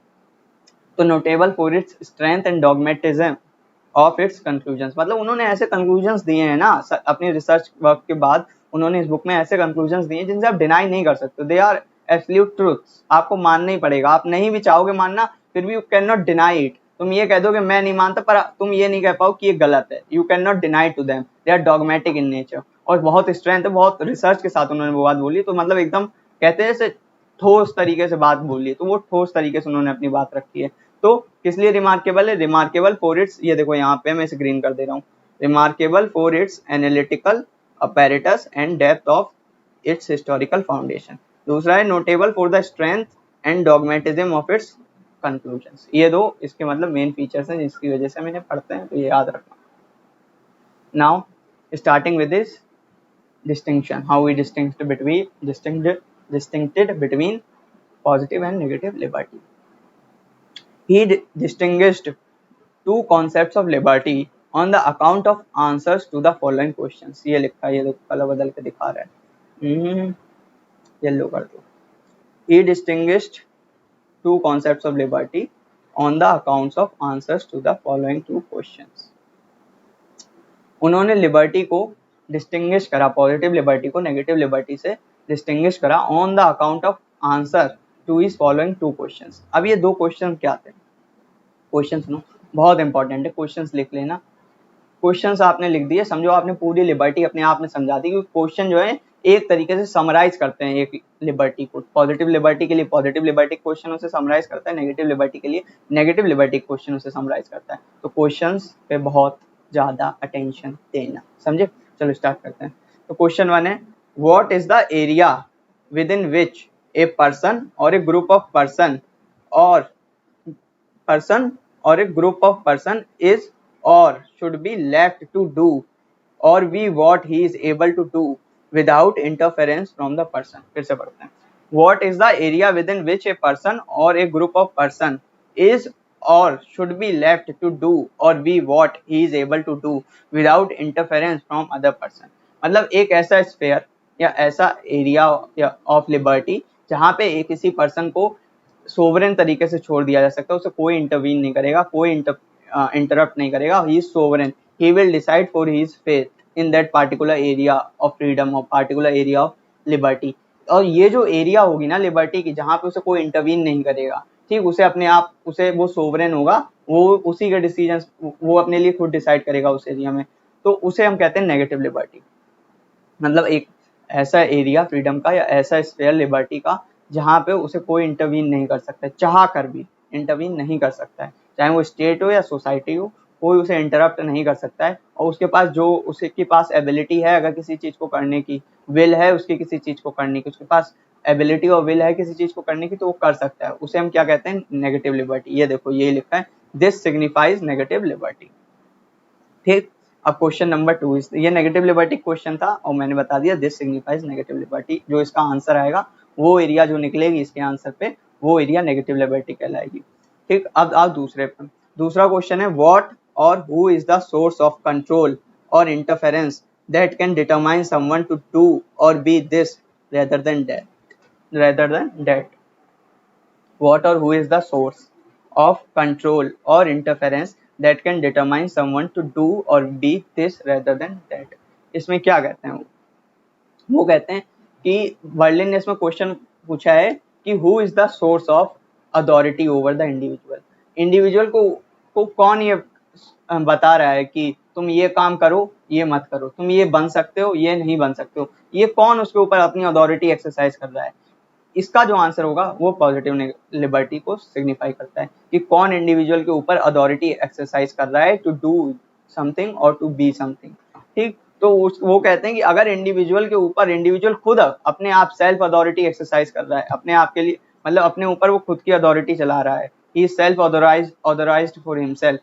तो notable for its strength and dogmatism of its conclusions, मतलब उन्होंने ऐसे कंक्लूजन्स दिए हैं ना अपनी रिसर्च वर्क के बाद, उन्होंने इस बुक में ऐसे कंक्लूजन्स दिए हैं जिनसे आप डिनाई नहीं कर सकते, दे आर एब्सोल्यूट ट्रूथ्स, आपको मानना ही पड़ेगा, आप नहीं भी चाहोगे मानना फिर भी you can not deny it. तुम ये कह दोगे मैं नहीं मानता, पर तुम ये नहीं कह पाओ कि ये गलत है, you can not deny to them, they are dogmatic in nature. और बहुत स्ट्रेंथ है, बहुत रिसर्च के साथ उन्होंने वो बात बोली, तो मतलब एकदम कहते हैं जैसे ठोस तरीके से बात बोली, तो वो ठोस तरीके से उन्होंने अपनी बात रखी है। तो किस लिए रिमार्केबल है? रिमार्केबल फॉर इट्स, ये देखो यहाँ पे मैं इसे ग्रीन कर दे रहा हूँ, remarkable for its analytical apparatus and depth of its historical foundation. दूसरा है notable for the strength and dogmatism of its conclusions. ये दो इसके मतलब मेन फीचर्स हैं जिसकी वजह से हम इन्हें पढ़ते हैं, तो ये याद रखना। Now starting with this distinction, how we distincted between positive and negative liberty. He distinguished two concepts of liberty on the account of answers to the following questions. ये लिखा है, ये देखो कलर बदल के दिखा रहा है, येलो कर दो. He distinguished two concepts of liberty on the accounts of answers to the following two questions. उन्होंने लिबर्टी को डिस्टिंग्विश करा, पॉजिटिव लिबर्टी को नेगेटिव लिबर्टी से डिस्टिंग्विश करा on the account of answer to his following two questions. अब ये दो question क्या थे? क्वेश्चन सुनो, बहुत इंपॉर्टेंट है, क्वेश्चंस लिख लेना. क्वेश्चंस आपने लिख दिए, समझो आपने पूरी लिबर्टी अपने आप में समझा दी, क्योंकि क्वेश्चन जो है एक तरीके से समराइज करते हैं एक लिबर्टी को. पॉजिटिव लिबर्टी के लिए पॉजिटिव लिबर्टी क्वेश्चनों से समराइज करता है, नेगेटिव लिबर्टी के लिए नेगेटिव लिबर्टी क्वेश्चनों से समराइज करता है. तो क्वेश्चंस पे बहुत ज्यादा अटेंशन देना, समझे? चलो स्टार्ट करते हैं. तो क्वेश्चन 1 है, what is the area within which a person or a group of person or a group of person is or should be left to do or be what he is able to do without interference from the person. फिर से पढ़ते हैं. What is the area within which a person or a group of person is or should be left to do or be what he is able to do without interference from other person. मतलब एक ऐसा sphere या ऐसा area of liberty जहाँ पे किसी person को sovereign तरीके से छोड़ दिया जा सकता है, उसे कोई इंटरवीन नहीं करेगा, कोई इंटरप्ट नहीं करेगा. He is sovereign, he will decide for his faith in that particular area of freedom और पार्टिकुलर एरिया ऑफ लिबर्टी. और ये जो एरिया होगी ना लिबर्टी की, जहाँ पे उसे कोई इंटरवीन नहीं करेगा, ठीक, उसे अपने आप, उसे वो सोवरेन होगा, वो उसी के डिसीजन वो अपने लिए खुद डिसाइड करेगा उस एरिया में, तो उसे हम कहते हैं नेगेटिव लिबर्टी. मतलब एक ऐसा एरिया फ्रीडम का या ऐसा स्फीयर लिबर्टी का जहाँ पे उसे कोई इंटरवीन नहीं कर सकता है, चाह कर भी इंटरवीन नहीं कर सकता है, चाहे वो स्टेट हो या सोसाइटी हो, कोई उसे इंटरप्ट नहीं कर सकता है. और उसके पास जो उसके पास एबिलिटी है अगर किसी चीज को करने की, विल है उसकी किसी चीज को करने की, उसके पास एबिलिटी और विल है किसी चीज को करने की, तो वो कर सकता है. उसे हम क्या कहते हैं? Negative liberty. ये देखो ये लिखा है, दिस सिग्निफाइज नेगेटिव लिबर्टी. ठीक. अब क्वेश्चन नंबर 2, ये नेगेटिव लिबर्टी क्वेश्चन था और मैंने बता दिया दिस सिग्निफाइज नेगेटिव लिबर्टी. जो इसका आंसर आएगा, वो एरिया जो निकलेगी इसके आंसर पे, वो एरिया नेगेटिव लिबर्टी कहलाएगी. ठीक. अब आप दूसरे पे. दूसरा क्वेश्चन है, what or who is the source of control or interference that can determine someone to do or be this rather than that. What or who is the source of control or interference that can determine someone to do or be this rather than that. इसमें क्या कहते हैं? वो कहते हैं कि Berlin ने इसमें क्वेश्चन पूछा है कि who is the source of authority over the individual. Individual को कौन ये बता रहा है कि तुम ये काम करो, ये मत करो, तुम ये बन सकते हो, ये नहीं बन सकते हो, ये कौन उसके ऊपर अपनी अथॉरिटी एक्सरसाइज कर रहा है? इसका जो आंसर होगा वो पॉजिटिव लिबर्टी को सिग्निफाई करता है कि कौन इंडिविजुअल के ऊपर अथॉरिटी एक्सरसाइज कर रहा है टू डू समथिंग और टू बी समथिंग. ठीक. तो वो कहते हैं कि अगर इंडिविजुअल के ऊपर इंडिविजुअल खुद अपने आप सेल्फ अथॉरिटी एक्सरसाइज कर रहा है, अपने आप के लिए, मतलब अपने ऊपर वो खुद की अथॉरिटी चला रहा है, he is self authorised for himself,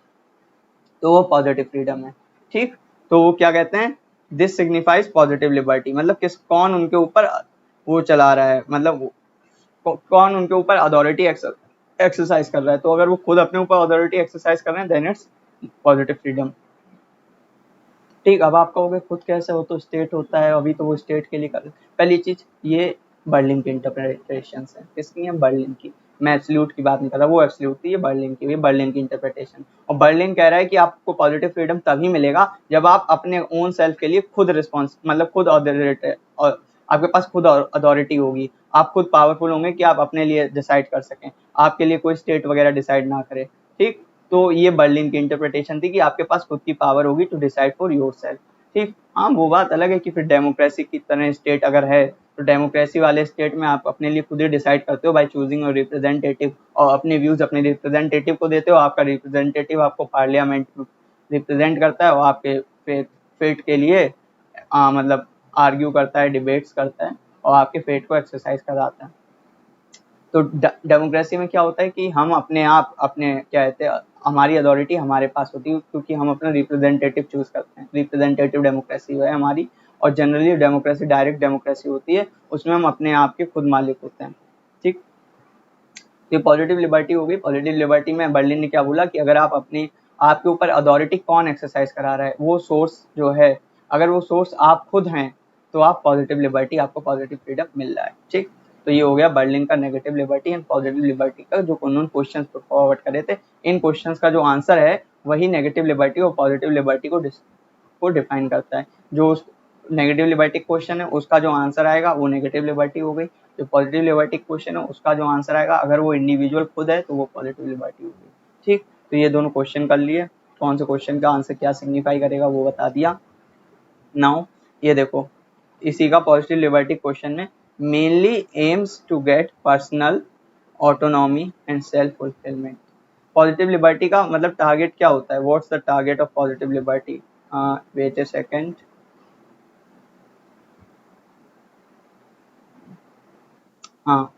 तो वो पॉजिटिव फ्रीडम है. ठीक. तो वो क्या कहते हैं? This signifies positive liberty. मतलब कौन उनके ऊपर वो चला रहा है, मतलब कौन उनके ऊपर अथॉरिटी एक्सरसाइज कर रहा है. तो अगर वो खुद अपने ऊपर अथॉरिटी एक्सरसाइज कर रहे हैं देन इट्स पॉजिटिव फ्रीडम. ठीक. अब आप कहोगे खुद कैसे हो, तो स्टेट होता है, अभी तो वो स्टेट के लिए कर. पहली चीज, ये बर्लिन की इंटरप्रिटेशन है. किसकी है? बर्लिन की. मैं एब्सोल्यूट की बात नहीं कर रहा, वो एब्सोल्यूट थी, ये बर्लिन की, ये बर्लिन की इंटरप्रिटेशन. और बर्लिन कह रहा है कि आपको पॉजिटिव फ्रीडम तभी मिलेगा जब आप अपने ओन सेल्फ के लिए खुद रिस्पॉन्स, मतलब खुद और आपके पास खुद अथॉरिटी होगी, आप खुद पावरफुल होंगे कि आप अपने लिए डिसाइड कर सकें, आपके लिए कोई स्टेट वगैरह डिसाइड ना करे. ठीक. तो ये बर्लिन की इंटरप्रिटेशन थी कि आपके पास खुद की पावर होगी टू डिसाइड फॉर योरसेल्फ. ठीक. हाँ, वो बात अलग है कि फिर डेमोक्रेसी की तरह स्टेट अगर है तो डेमोक्रेसी वाले स्टेट में आप अपने लिए खुद ही डिसाइड करते हो बाय चूजिंग योर रिप्रेजेंटेटिव, और अपने व्यूज अपने रिप्रेजेंटेटिव को देते हो. आपका रिप्रेजेंटेटिव आपको पार्लियामेंट में रिप्रेजेंट करता है और आपके फेट के लिए मतलब आर्ग्यू करता है, डिबेट्स करता है और आपके फेट को एक्सरसाइज कराता है. तो डेमोक्रेसी में क्या होता है कि हम अपने आप, अपने क्या कहते हैं, हमारी अथॉरिटी हमारे पास होती है क्योंकि हम अपना रिप्रेजेंटेटिव चूज करते हैं. रिप्रेजेंटेटिव डेमोक्रेसी है हमारी. और जनरली डेमोक्रेसी डायरेक्ट डेमोक्रेसी होती है, उसमें हम अपने आप के खुद मालिक होते हैं. ठीक. ये पॉजिटिव लिबर्टी हो गई। पॉजिटिव लिबर्टी में बर्लिन ने क्या बोला कि अगर आप अपनी आपके ऊपर अथॉरिटी कौन एक्सरसाइज करा रहा है, वो सोर्स जो है, अगर वो सोर्स आप खुद हैं तो आप पॉजिटिव लिबर्टी, आपको पॉजिटिव फ्रीडम मिल रहा है। ठीक, तो ये हो गया बर्लिन का negative liberty and positive liberty का जो उन्होंने क्वेश्चन फॉरवर्ड करे थे। इन क्वेश्चंस का जो आंसर है वही नेगेटिव लिबर्टी और पॉजिटिव लिबर्टी को डिफाइन करता है। जो नेगेटिव लिबर्टी क्वेश्चन है उसका जो आंसर आएगा वो नेगेटिव लिबर्टी हो गई। जो पॉजिटिव लिबर्टी क्वेश्चन है उसका जो आंसर आएगा अगर वो इंडिविजुअल खुद है तो वो पॉजिटिव लिबर्टी हो गई। ठीक, तो ये दोनों क्वेश्चन कर लिए। कौन से क्वेश्चन का आंसर क्या सिग्निफाई करेगा वो बता दिया। नाउ ये देखो, इसी का पॉजिटिव लिबर्टी क्वेश्चन में mainly aims to get personal autonomy and self fulfilment. Positive liberty का मतलब टारगेट क्या होता है, what's the target of positive liberty? Wait a second. हाँ,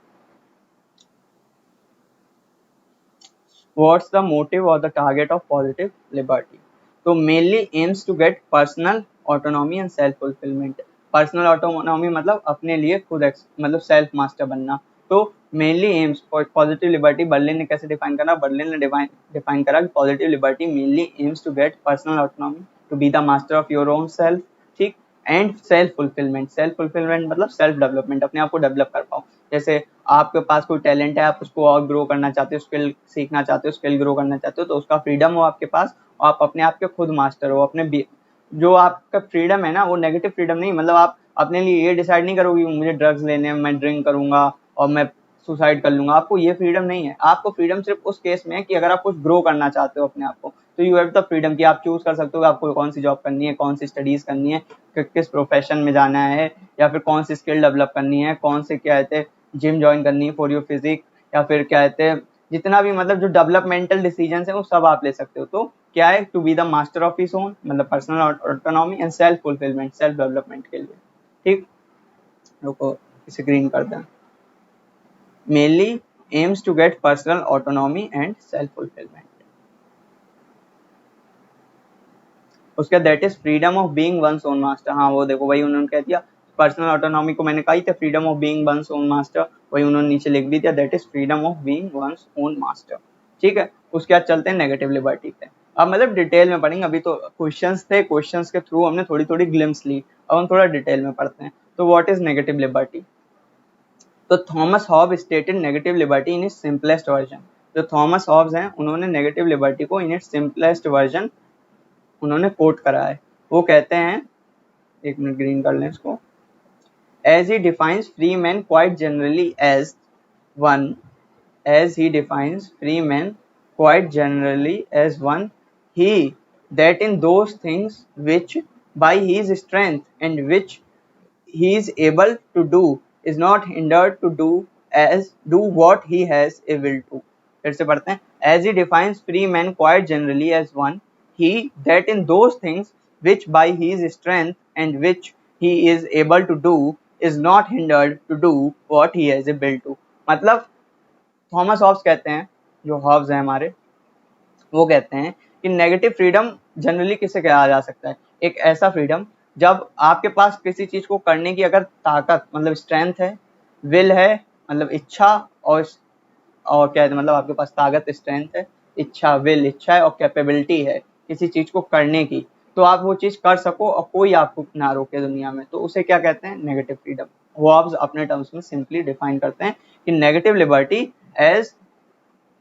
what's the motive or the target of positive liberty? तो mainly aims to get personal autonomy and self fulfillment। Personal autonomy मतलब अपने लिए खुद मतलब सेल्फ मास्टर बनना। तो mainly aims positive liberty Berlin ने कैसे डिफाइन करा? बर्लिन ने डिफाइन करा कि positive liberty mainly aims to get personal autonomy, to be the master of your own self. ठीक, and self fulfilment. Self fulfilment मतलब सेल्फ डेवलपमेंट, अपने आप को डेवलप कर पाओ। जैसे आपके पास कोई टैलेंट है, आप उसको और ग्रो करना चाहते हो, स्किल सीखना चाहते हो, स्किल ग्रो करना चाहते हो, तो उसका फ्रीडम हो आपके पास, आप अपने आप के खुद मास्टर हो। अपने जो आपका फ्रीडम है ना वो नेगेटिव फ्रीडम नहीं, मतलब आप अपने लिए ये डिसाइड नहीं करोगे मुझे ड्रग्स लेने हैं, मैं ड्रिंक करूंगा और मैं सुसाइड कर लूंगा। आपको ये फ्रीडम नहीं है। आपको फ्रीडम सिर्फ उस केस में है कि अगर आप कुछ ग्रो करना चाहते हो अपने आप को, तो यू हैव द फ्रीडम कि आप चूज कर सकते हो कि आपको कौन सी जॉब करनी है, कौन सी स्टडीज करनी है, किस प्रोफेशन में जाना है, या फिर कौन सी स्किल डेवलप करनी है, कौन से क्या कहते हैं जिम ज्वाइन करनी है फॉर योर फिजिक, या फिर क्या कहते हैं जितना भी मतलब जो डेवलपमेंटल डिसीजन है वो सब आप ले सकते हो। तो क्या है, to be the master of his own, मतलब personal autonomy and self fulfilment, self development के लिए। ठीक, रुको इसे ग्रीन कर दें। Mainly aims to get personal autonomy and self fulfilment. उसका that is freedom of being one's own master. हाँ वो देखो वही उन्होंने कह दिया, पर्सनल ऑटोनॉमी को मैंने कही थी freedom of being one's own master, वही उन्होंने नीचे लिख भी दिया, that is freedom of being one's own master. ठीक है, उसके बाद चलते हैं नेगेटिव लिबर्टी पे। अब मतलब डिटेल में पढ़ेंगे, अभी तो क्वेश्चंस थे, क्वेश्चंस के थ्रू हमने थोड़ी थोड़ी ग्लिम्स ली, अब हम थोड़ा डिटेल में पढ़ते हैं। तो व्हाट इज नेगेटिव लिबर्टी? तो Thomas hob stated negative liberty in its simplest version. जो थॉमस हॉब्स हैं उन्होंने नेगेटिव लिबर्टी को इन इट्स सिंपलेस्ट वर्जन उन्होंने कोट करा है। वो कहते हैं, एक मिनट ग्रीन कर लें इसको, as he defines free men quite generally as one, as he defines free men quite generally as one, he that in those things which by his strength and which he is able to do is not hindered to do what he has a will to। फिर से पढ़ते हैं, as he defines free men quite generally as one, he that in those things which by his strength and which he is able to do is not hindered to do what he has a will to। मतलब Thomas Hobbes कहते हैं, जो Hobbs हैं हमारे, वो कहते हैं कि नेगेटिव फ्रीडम जनरली किसे कहा जा सकता है? एक ऐसा फ्रीडम जब आपके पास किसी चीज को करने की अगर ताकत मतलब स्ट्रेंथ है, विल है मतलब इच्छा, और क्या है मतलब आपके पास ताकत स्ट्रेंथ है, इच्छा विल इच्छा है और कैपेबिलिटी है किसी चीज को करने की, तो आप वो चीज कर सको और कोई आपको ना रोके दुनिया में, तो उसे क्या कहते हैं? Negative freedom. वो आप अपने टर्म्स में सिंपली डिफाइन करते हैं कि negative liberty as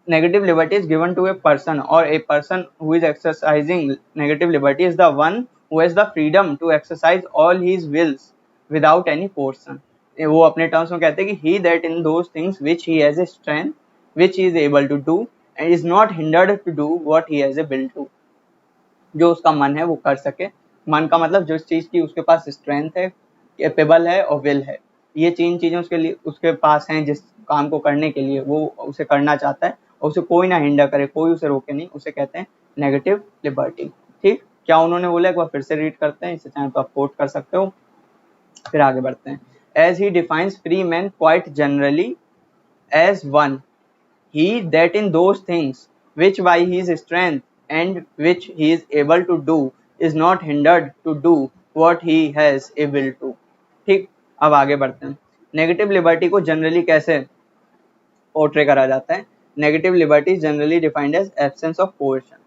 negative liberty is given to a person, or a person who is exercising negative liberty is the one who has the freedom to exercise all his wills without any coercion। वो अपने terms में कहते हैं कि he that in those things which he has a strength which he is able to do and is not hindered to do what he has a will to। जो उसका मन है वो कर सके। मन का मतलब जिस चीज की उसके पास स्ट्रेंथ है, कैपेबल है और विल है, ये तीन चीजें उसके लिए उसके पास हैं, जिस काम को करने के लिए वो उसे करना चाहता है और उसे कोई ना हिंडर करे, कोई उसे रोके नहीं, उसे कहते हैं नेगेटिव लिबर्टी। ठीक, क्या उन्होंने बोला एक बार फिर से रीड करते हैं, इसे चाहे तो आप कोट कर सकते हो, फिर आगे बढ़ते हैं। As he defines free man quite generally as one, he that in those things which by his strength and which he is able to do is not hindered to do what he has a will to। ठीक, अब आगे बढ़ते हैं। Negative liberty को generally कैसे portray करा जाता है। Negative liberty is generally defined as absence of coercion.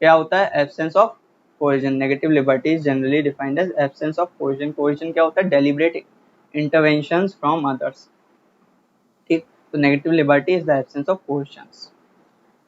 क्या होता है? Absence of coercion. Negative liberty is generally defined as absence of coercion. Coercion क्या होता है? Deliberate interventions from others. ठीक, तो negative liberty is the absence of coercion.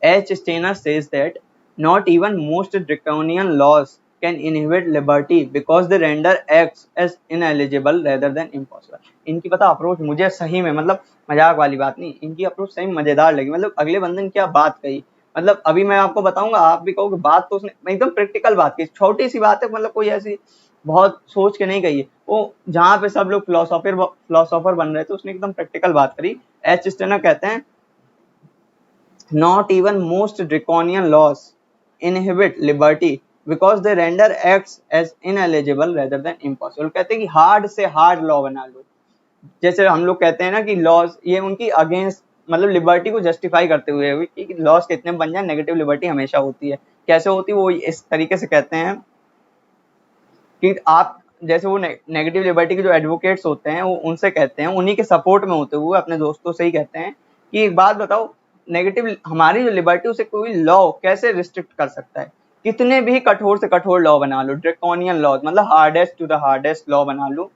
H. Steiner says that not even most draconian laws can inhibit liberty because they render acts as ineligible rather than impossible। इनकी पता approach मुझे सही में मतलब मजाक वाली बात नहीं, इनकी अप्रोच सही में मजेदार लगी। मतलब अगले बंदे ने क्या बात कही, मतलब अभी मैं आपको बताऊंगा, आप भी कहोगे बात तो उसने एकदम प्रैक्टिकल बात की, छोटी सी बात है, मतलब कोई ऐसी बहुत सोच के नहीं कही है वो। जहाँ पे सब लोग फिलोसोफर बन रहे थे, उसने एकदम प्रैक्टिकल बात करी। एच स्टेनर कहते हैं not even most draconian laws inhibit liberty because they render acts as ineligible rather than impossible। कहते हैं कि हार्ड से हार्ड लॉ बना लो, जैसे हम लोग कहते हैं ना कि लॉज ये उनकी अगेंस्ट मतलब लिबर्टी को जस्टिफाई करते हुए कि लॉज कितने बन जाए, नेगेटिव लिबर्टी हमेशा होती है। कैसे होती है वो इस तरीके से कहते हैं कि आप जैसे वो नेगेटिव लिबर्टी के जो एडवोकेट्स होते हैं वो उनसे कहते हैं, उन्हीं के सपोर्ट में होते हुए अपने दोस्तों से ही कहते हैं कि एक बात बताओ, नेगेटिव हमारी जो लिबर्टी उसे कोई लॉ कैसे रिस्ट्रिक्ट कर सकता है? कितने भी कठोर से कठोर लॉ बना लो, ड्रैकोनियन लॉ मतलब hardest to the hardest law बना लो,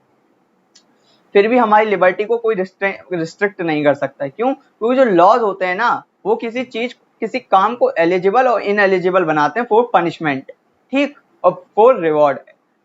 फिर भी हमारी लिबर्टी को कोई रिस्ट्रिक्ट नहीं कर सकता है। क्यों? क्योंकि जो लॉज होते हैं ना वो किसी काम को एलिजिबल और इनएलिजिबल बनाते हैं फॉर पनिशमेंट, ठीक, और फॉर रिवॉर्ड।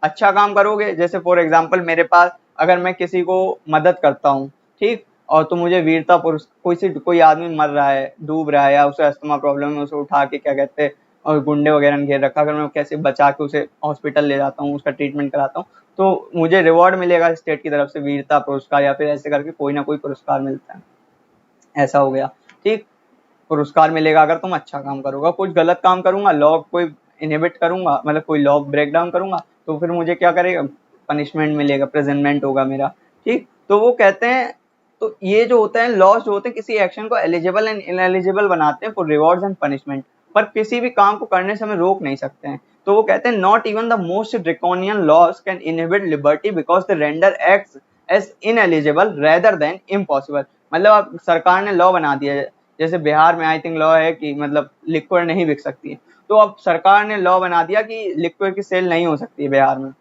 अच्छा काम करोगे, जैसे फॉर एग्जाम्पल मेरे पास अगर मैं किसी को मदद करता हूँ, ठीक, और तो मुझे वीरता पुरस्कार, कोई आदमी मर रहा है, डूब रहा है या उसे अस्थमा प्रॉब्लम है, उसे उठा के क्या कहते हैं और गुंडे वगैरह ने घेर रखा, अगर मैं कैसे बचा के उसे हॉस्पिटल ले जाता हूँ, उसका ट्रीटमेंट कराता हूँ, तो मुझे रिवॉर्ड मिलेगा स्टेट की तरफ से, वीरता पुरस्कार या फिर ऐसे करके कोई ना कोई पुरस्कार मिलता है। ऐसा हो गया, ठीक, पुरस्कार मिलेगा अगर तुम अच्छा काम करोगे। कुछ गलत काम करूंगा, लॉ कोई इनहिबिट करूंगा, मतलब कोई लॉ ब्रेक डाउन करूंगा, तो फिर मुझे क्या करेगा? पनिशमेंट मिलेगा, प्रेजनमेंट होगा मेरा, ठीक। तो वो कहते हैं, तो ये जो होता है लॉज जो होते हैं किसी एक्शन को एलिजिबल एंड इनएलिजिबल बनाते हैं फॉर रिवॉर्ड्स एंड पनिशमेंट, पर किसी भी काम को करने से हमें रोक नहीं सकते हैं। तो वो कहते हैं not even the most draconian laws can inhibit liberty because they render acts as ineligible rather than impossible. मतलब अब सरकार ने लॉ बना दिया है, जैसे बिहार में आई थिंक लॉ है कि मतलब लिक्विड नहीं बिक सकती है, तो अब सरकार ने लॉ बना दिया कि लिक्विड की सेल नहीं हो सकती है बिहार में।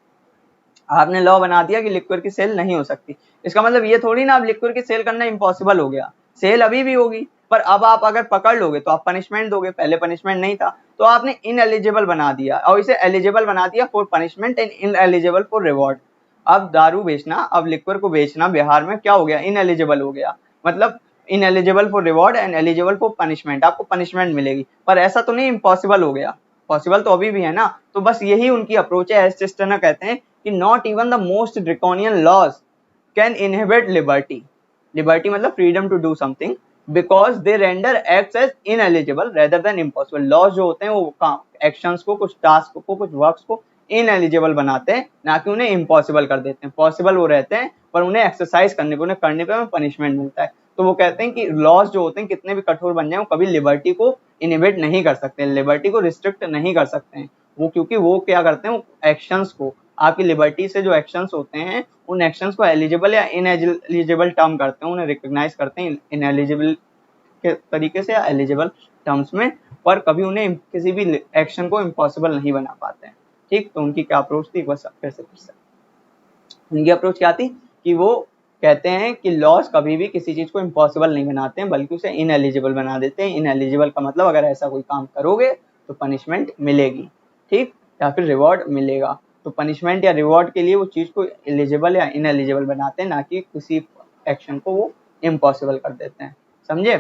आपने लॉ बना दिया कि लिक्विड की सेल नहीं हो सकती, इसका मतलब ये थोड़ी ना अब लिक्विड की सेल करना इम्पॉसिबल हो गया। सेल अभी भी होगी, पर अब आप अगर पकड़ लोगे तो आप पनिशमेंट दोगे, पहले पनिशमेंट नहीं था, तो आपने इनएलिजिबल बना दिया और इसे एलिजिबल बना दिया for punishment and ineligible for reward. अब दारू बेचना, अब लिक्विड को बेचना बिहार में क्या हो गया? इनएलिजिबल हो गया, मतलब ineligible for reward and eligible for punishment, आपको पनिशमेंट मिलेगी, पर ऐसा तो नहीं इम्पॉसिबल हो गया, पॉसिबल तो अभी भी है ना। तो बस यही उनकी अप्रोच है। एस्टेस्टना कहते हैं कि not even the most draconian laws can inhibit liberty, liberty मतलब freedom to do something, because they render acts as ineligible rather than impossible. Laws जो होते हैं वो काम एक्शंस को, कुछ टास्क को, कुछ वर्क्स को इनएलिजिबल बनाते हैं, ना कि उन्हें इम्पॉसिबल कर देते हैं। पॉसिबल वो रहते हैं पर उन्हें एक्सरसाइज करने पे, उन्हें करने पे हमें पनिशमेंट मिलता है। तो वो कहते हैं कि लॉज जो होते हैं कितने भी कठोर बन जाए वो कभी लिबर्टी को इनहिबिट नहीं कर सकते, लिबर्टी को रिस्ट्रिक्ट नहीं कर सकते हैं वो, क्योंकि वो क्या करते हैं, वो एक्शंस को, आपकी लिबर्टी से जो एक्शंस होते हैं उन एक्शंस को एलिजिबल या इनएलिजिबल टर्म करते हैं, उन्हें रिकॉग्नाइज करते हैं इनएलिजिबल के तरीके से या एलिजिबल टर्म्स में, पर कभी उन्हें किसी भी एक्शन को इम्पॉसिबल नहीं बना पाते हैं, ठीक। तो उनकी क्या अप्रोच थी, बस फिर से उनकी अप्रोच क्या थी कि वो कहते हैं कि लॉज कभी भी किसी चीज को इम्पॉसिबल नहीं बनाते हैं बल्कि उसे इनएलिजिबल बना देते हैं। इनएलिजिबल का मतलब अगर ऐसा कोई काम करोगे तो पनिशमेंट मिलेगी, ठीक, या फिर रिवॉर्ड मिलेगा। तो पनिशमेंट या रिवॉर्ड के लिए वो चीज को एलिजिबल या इनएलिजिबल बनाते हैं, ना कि किसी एक्शन को वो इम्पॉसिबल कर देते हैं। समझे?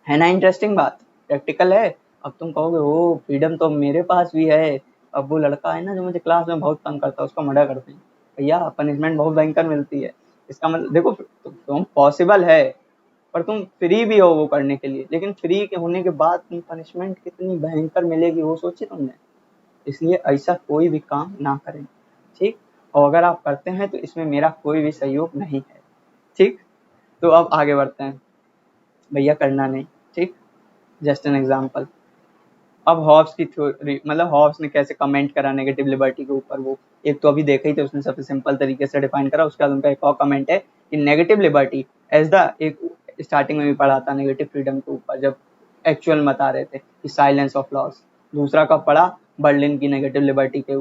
है ना इंटरेस्टिंग बात, प्रैक्टिकल है। अब तुम कहोगे ओ फ्रीडम तो मेरे पास भी है, अब वो लड़का है ना जो मुझे क्लास में बहुत तंग करता है उसका मर्डर करते हैं, भैया पनिशमेंट बहुत भयंकर मिलती है। इसका मतलब देखो तुम पॉसिबल है पर तुम फ्री भी हो वो करने के लिए, लेकिन फ्री के होने के बाद तुम पनिशमेंट कितनी भयंकर मिलेगी वो सोची तुमने? इसलिए ऐसा कोई भी काम ना करें, ठीक। और अगर आप करते हैं तो इसमें मेरा कोई भी सहयोग नहीं है, ठीक। तो अब आगे बढ़ते हैं, भैया करना नहीं, ठीक। जस्ट एन एग्जाम्पल, अब हॉब्स की थ्योरी, मतलब हॉब्स ने कैसे कमेंट करा नेगेटिव लिबर्टी के ऊपर, वो एक तो अभी देखा ही थे, उसने सबसे सिंपल तरीके से डिफाइन करा। उसके बाद उनका एक और कमेंट है कि negative liberty as the starting में भी पढ़ा था नेगेटिव फ्रीडम के ऊपर, जब एक्चुअल बता रहे थे कि साइलेंस ऑफ लॉस। दूसरा कब पढ़ा, बर्लिन की नेगेटिव लिबर्टी के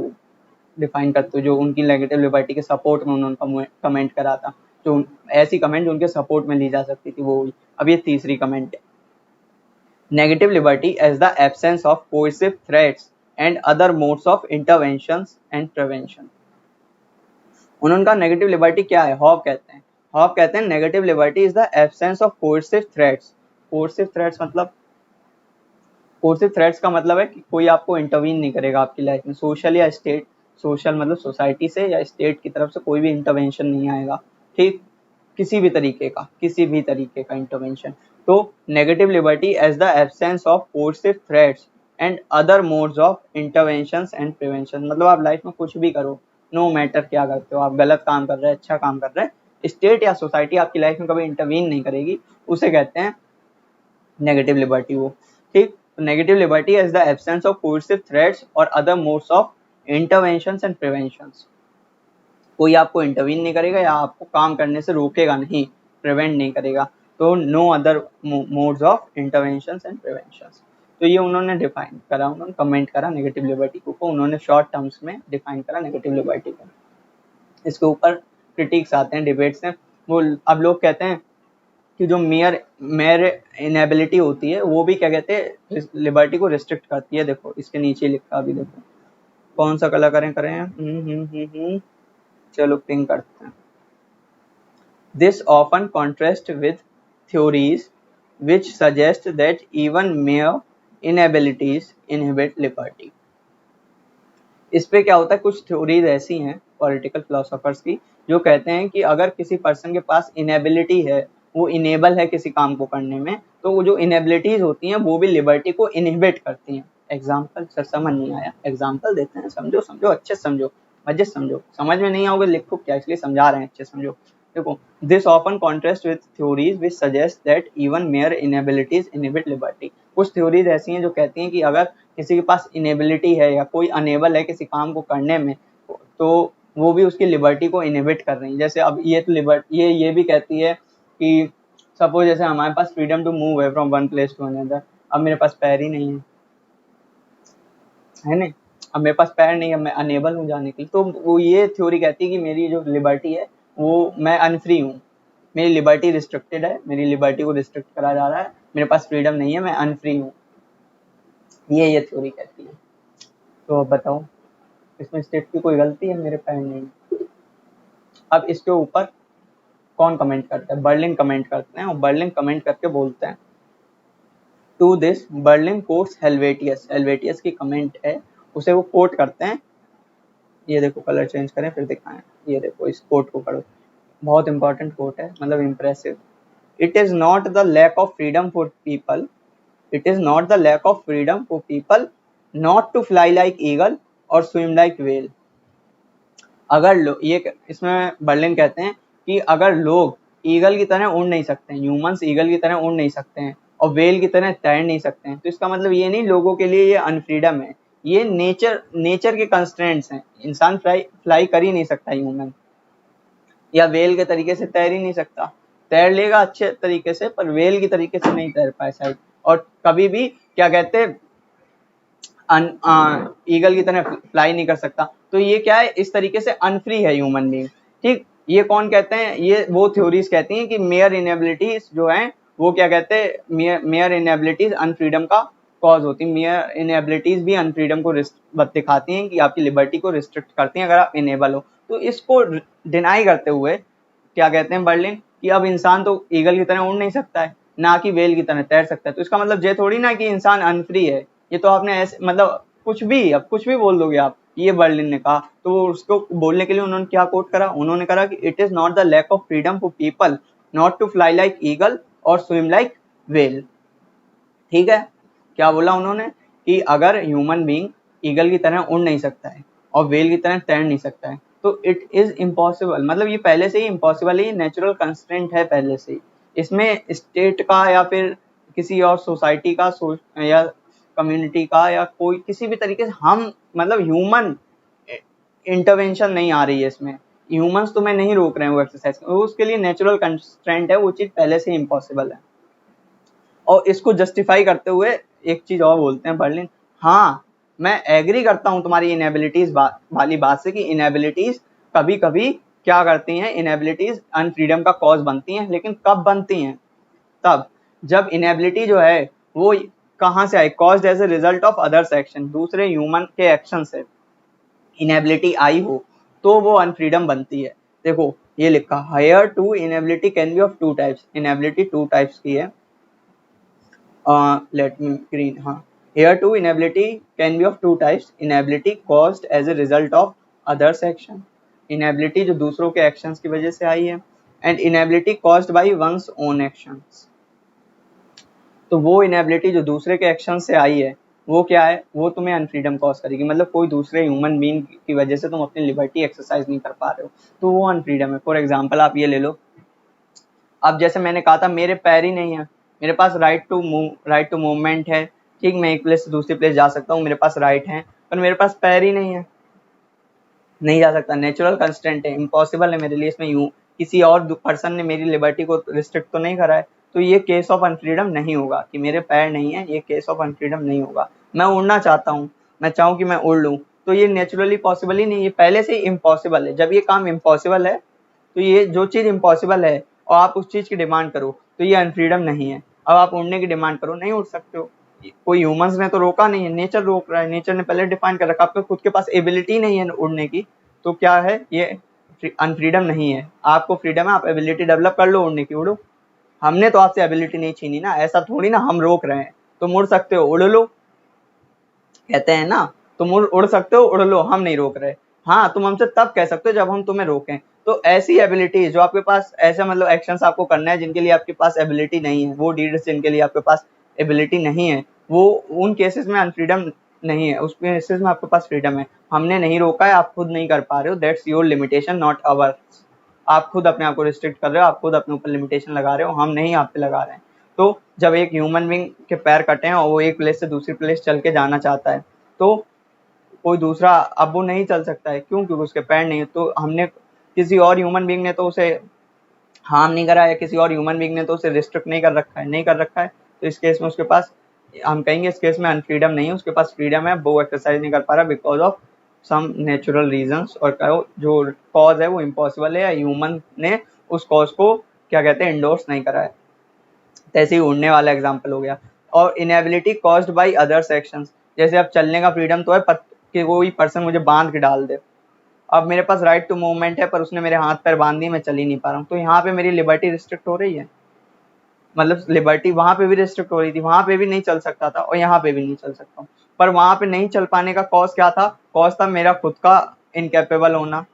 डिफाइन करते, जो उनकी नेगेटिव लिबर्टी के सपोर्ट में उन्होंने कमेंट करा था, जो ऐसी कमेंट जो उनके सपोर्ट में ली जा सकती थी वो हुई। अब ये तीसरी कमेंट है, negative liberty as the absence of coercive threats and other modes of interventions and prevention. उनका नेगेटिव लिबर्टी क्या है, हॉब कहते हैं। हॉब कहते हैं negative liberty is the absence of coercive threats. Coercive threats मतलब, कोर्सिव थ्रेट्स का मतलब है कि कोई आपको इंटरवीन नहीं करेगा आपकी लाइफ में, सोशल या स्टेट, सोशल मतलब सोसाइटी से या स्टेट की तरफ से कोई भी इंटरवेंशन नहीं आएगा, ठीक, किसी भी तरीके का इंटरवेंशन। तो negative liberty as the absence of coercive threats and other modes of interventions and prevention, मतलब आप लाइफ में कुछ भी करो, नो मैटर क्या करते हो, आप गलत काम कर रहे हैं, अच्छा काम कर रहे हैं, स्टेट या सोसाइटी आपकी लाइफ में कभी इंटरवीन नहीं करेगी, उसे कहते हैं नेगेटिव लिबर्टी वो, ठीक। Negative liberty is the absence of coercive threats और other modes of interventions and preventions. कोई आपको इंटरवीन नहीं करेगा या आपको काम करने से रोकेगा नहीं, प्रिवेंट नहीं करेगा, तो no other modes of interventions and preventions. तो ये उन्होंने डिफाइन करा, उन्होंने कमेंट करा नेगेटिव लिबर्टी को, उन्होंने शॉर्ट टर्म्स में डिफाइन करा नेगेटिव लिबर्टी को। इसके ऊपर क्रिटिक्स आते हैं, डिबेट्स हैं, वो अब लोग कहते हैं कि जो मेयर इनेबिलिटी होती है वो भी क्या कहते हैं लिबर्टी को रिस्ट्रिक्ट करती है। देखो इसके नीचे लिखा, अभी देखो कौन सा कलर करें, चलो पिंक करते हैं। This often contrasts with theories which suggest that even mere inabilities inhibit liberty. इस पे क्या होता है, कुछ थ्योरीज ऐसी हैं पॉलिटिकल फिलोसोफर्स की जो कहते हैं कि अगर किसी पर्सन के पास इनेबिलिटी है, वो इनेबल है किसी काम को करने में, तो वो जो इनेबिलिटीज होती हैं वो भी लिबर्टी को इनहिबिट करती हैं। एग्जाम्पल, सर समझ नहीं आया, एग्जाम्पल देते हैं, समझो अच्छे समझो, मजे समझो, समझ में नहीं आओगे लिखो क्या, इसलिए समझा रहे हैं, अच्छे समझो। देखो, this often contrast with theories which suggest that even mere inabilities inhibit liberty. कुछ थ्योरीज ऐसी हैं जो कहती हैं कि अगर किसी के पास इनेबिलिटी है या कोई अनेबल है किसी काम को करने में, तो वो भी उसकी लिबर्टी को इनहिबिट कर रही है। जैसे अब ये तो लिबर्टी ये भी कहती है कि सपोज जैसे हमारे पास फ्रीडम टू मूव है from one place to another, अब मेरे पास पैर ही नहीं है नहीं, अब मेरे पास पैर नहीं है, मैं अनेबल हूँ जाने के लिए, तो वो ये थ्योरी कहती है कि मेरी जो लिबर्टी है वो, मैं अनफ्री हूँ, मेरी लिबर्टी रिस्ट्रिक्टेड है, मेरी लिबर्टी को रिस्ट्रिक्ट करा जा रहा है, मेरे पास फ्रीडम नहीं है, मैं अनफ्री हूँ, ये थ्योरी कहती है। तो अब बताओ इसमें स्टेट की कोई गलती है, मेरे पैर नहीं। अब इसके ऊपर कौन कमेंट करता है, बर्लिन कमेंट करते हैं, और बर्लिन कमेंट करके बोलते हैं, टू दिस बर्लिन कोट्स हेल्वेटियस, हेल्वेटियस की कमेंट है, उसे वो कोट करते हैं। ये देखो कलर चेंज करें फिर दिखाएं, ये देखो इस कोट को पढ़ो, बहुत इंपॉर्टेंट कोट है, मतलब impressive. It is not the lack of freedom for people, it is not the lack of freedom for people not to fly like eagle और स्विम लाइक व्हेल। अगर ये इसमें बर्लिन कहते हैं कि अगर लोग ईगल की तरह उड़ नहीं सकते हैं, ह्यूमंस ईगल की तरह उड़ नहीं सकते हैं और व्हेल की तरह तैर नहीं सकते हैं, तो इसका मतलब ये नहीं लोगों के लिए ये अनफ्रीडम है, ये नेचर के कंस्ट्रेंट्स हैं। इंसान फ्लाई कर ही नहीं सकता ह्यूमन, या वेल के तरीके से तैर ही नहीं सकता, तैर लेगा अच्छे तरीके से पर वेल की तरीके से नहीं तैर पाए शायद, और कभी भी क्या कहते हैं ईगल की तरह फ्लाई नहीं कर सकता। तो ये क्या है, इस तरीके से अनफ्री है ह्यूमन बीइंग, ठीक। ये कौन कहते हैं, ये वो थ्योरीज कहती हैं कि मेयर इनेबिलिटीज जो है वो क्या कहते हैं, मेयर इनेबिलिटीज अनफ्रीडम का कॉज होती है, मेयर इनेबिलिटीज भी अनफ्रीडम को दिखाती हैं कि आपकी लिबर्टी को रिस्ट्रिक्ट करती हैं अगर आप इनेबल हो। तो इसको डिनाई करते हुए क्या कहते हैं बर्लिन कि अब इंसान तो ईगल की तरह उड़ नहीं सकता है, ना कि वेल की तरह तैर सकता है, तो इसका मतलब ये थोड़ी ना कि इंसान अनफ्री है, ये तो आपने ऐसे मतलब कुछ भी बोल दोगे आप, ये बर्लिन ने कहा। तो उसको बोलने के लिए उन्होंने क्या कोट करा, उन्होंने कहा कि it is not the lack of freedom for people not to fly like eagle और स्विम लाइक वेल, ठीक है। क्या बोला उन्होंने कि अगर ह्यूमन बीइंग ईगल की तरह उड़ नहीं सकता है और वेल की तरह तैर नहीं सकता है, तो इट इज इम्पॉसिबल, मतलब ये पहले से ही इम्पॉसिबल है, ये नेचुरल कंस्ट्रेंट है पहले से ही, इसमें स्टेट का या फिर किसी और सोसाइटी का या कम्युनिटी का या कोई किसी भी तरीके से हम मतलब ह्यूमन इंटरवेंशन नहीं आ रही है इसमें, ह्यूमंस तुम्हें नहीं रोक रहे हैं वो एक्सरसाइज, वो उसके लिए नेचुरल कंस्ट्रेंट है, वो चीज पहले से इम्पॉसिबल है। और इसको जस्टिफाई करते हुए एक चीज और बोलते हैं बर्लिन, हाँ मैं एग्री करता हूं तुम्हारी इनएबिलिटीज वाली बात से कि इनएबिलिटीज कभी कभी क्या करती हैं, इनएबिलिटीज अनफ्रीडम का कॉज बनती हैं, लेकिन कब बनती हैं? तब जब इनएबिलिटी जो है वो कहाँ से आई, caused as a result of others action, दूसरे ह्यूमन के एक्शन से इनएबिलिटी आई हो तो वो अनफ्रीडम बनती है। देखो ये लिखा, हायर टू inability can be of two types, inability टू टाइप्स की है। let me green, हाँ, here too inability can be of two types, inability caused as a result of others action, inability जो दूसरों के actions की वजह से आई है, and inability caused by one's own actions। तो वो inability जो दूसरे के action से आई है वो क्या है, वो तुम्हें अनफ्रीडम कॉज करेगी, मतलब कोई दूसरे ह्यूमन बीइंग की वजह से तुम अपनी लिबर्टी एक्सरसाइज नहीं कर पा रहे हो, तो वो अनफ्रीडम है। फॉर एग्जाम्पल आप ये ले लो, अब जैसे मैंने कहा था मेरे पैर ही नहीं है, मेरे पास राइट टू मूवमेंट है, ठीक, मैं एक प्लेस से दूसरी प्लेस जा सकता हूँ, मेरे पास राइट है, पर मेरे पास पैर ही नहीं है, नहीं जा सकता, नेचुरल कंस्टेंट है, इम्पॉसिबल है मेरे लिए, इसमें यूं किसी और पर्सन ने मेरी लिबर्टी को रिस्ट्रिक्ट तो नहीं करा है, तो ये केस ऑफ अनफ्रीडम नहीं होगा कि मेरे पैर नहीं है, ये केस ऑफ अनफ्रीडम नहीं होगा। मैं उड़ना चाहता हूँ, मैं चाहूँ कि मैं उड़ लूँ, तो ये नेचुरली पॉसिबल ही नहीं, ये पहले से ही इम्पॉसिबल है। जब ये काम इम्पॉसिबल है तो ये जो चीज इम्पॉसिबल है और आप उस चीज की डिमांड करो तो ये अनफ्रीडम नहीं है। अब आप उड़ने की डिमांड करो, नहीं उड़ सकते हो, कोई ह्यूमंस ने तो रोका नहीं है, नेचर रोक रहा है, नेचर ने पहले डिफाइन कर रखा, आपके खुद के पास एबिलिटी नहीं है उड़ने की, तो क्या है, ये अनफ्रीडम नहीं है, आपको फ्रीडम है, आप एबिलिटी डेवलप कर लो उड़ने की, उड़ो, हमने तो आपसे एबिलिटी नहीं छीनी ना, ऐसा थोड़ी ना हम रोक रहे हैं, तुम उड़ सकते हो उड़ लो, कहते हैं ना, तुम उड़ सकते हो उड़ लो, हम नहीं रोक रहे। हाँ तुम हमसे तब कह सकते हो जब हम तुम्हें रोकें। तो ऐसी एबिलिटी जो आपके पास, ऐसे मतलब एक्शंस आपको करना है जिनके लिए आपके पास एबिलिटी नहीं है, वो डीड्स जिनके लिए आपके पास एबिलिटी नहीं है, वो उन केसेस में अनफ्रीडम नहीं है, उस केसेस में आपके पास फ्रीडम है। हमने नहीं रोका है, आप खुद नहीं कर पा रहे हो, that's your limitation not ours. आप खुद अपने आप को रिस्ट्रिक्ट कर रहे हो, आप खुद अपने ऊपर लिमिटेशन लगा रहे हो, हम नहीं आप पे लगा रहे हैं। तो जब एक ह्यूमन बीइंग के पैर कटे हैं और वो एक प्लेस से दूसरी प्लेस चल के जाना चाहता है, तो कोई दूसरा अब वो नहीं चल सकता है, क्यों, क्योंकि उसके पैर नहीं है। तो हमने किसी और ह्यूमन बीइंग ने तो उसे हार्म नहीं करा है, किसी और ह्यूमन बीइंग ने तो उसे रिस्ट्रिक्ट नहीं कर रखा है, नहीं कर रखा है, तो इस केस में उसके पास, हम कहेंगे इस केस में अनफ्रीडम नहीं है, उसके पास फ्रीडम है, वो एक्सरसाइज नहीं कर पा रहा because of some natural reasons, और जो कॉज है वो इम्पॉसिबल है, या ह्यूमन ने उस कॉज को क्या कहते हैं इंडोर्स नहीं करा है। ऐसे ही उड़ने वाला एग्जाम्पल हो गया। और inability caused by others actions, जैसे अब चलने का फ्रीडम तो है कि कोई पर्सन मुझे बांध के डाल दे, अब मेरे पास राइट टू मूवमेंट है पर उसने मेरे हाथ पैर बांध दिए, मैं चल ही नहीं पा रहा हूँ, तो यहाँ पे मेरी लिबर्टी रिस्ट्रिक्ट हो रही है, मतलब लिबर्टी वहां पे भी रिस्ट्रिक्ट हो रही थी, वहां पे भी नहीं चल सकता था और यहाँ पे भी नहीं चल सकता हूँ, पर वहां पे नहीं चल पाने का कॉज क्या था, कॉज था मेरा खुद का इनकेपेबल होना,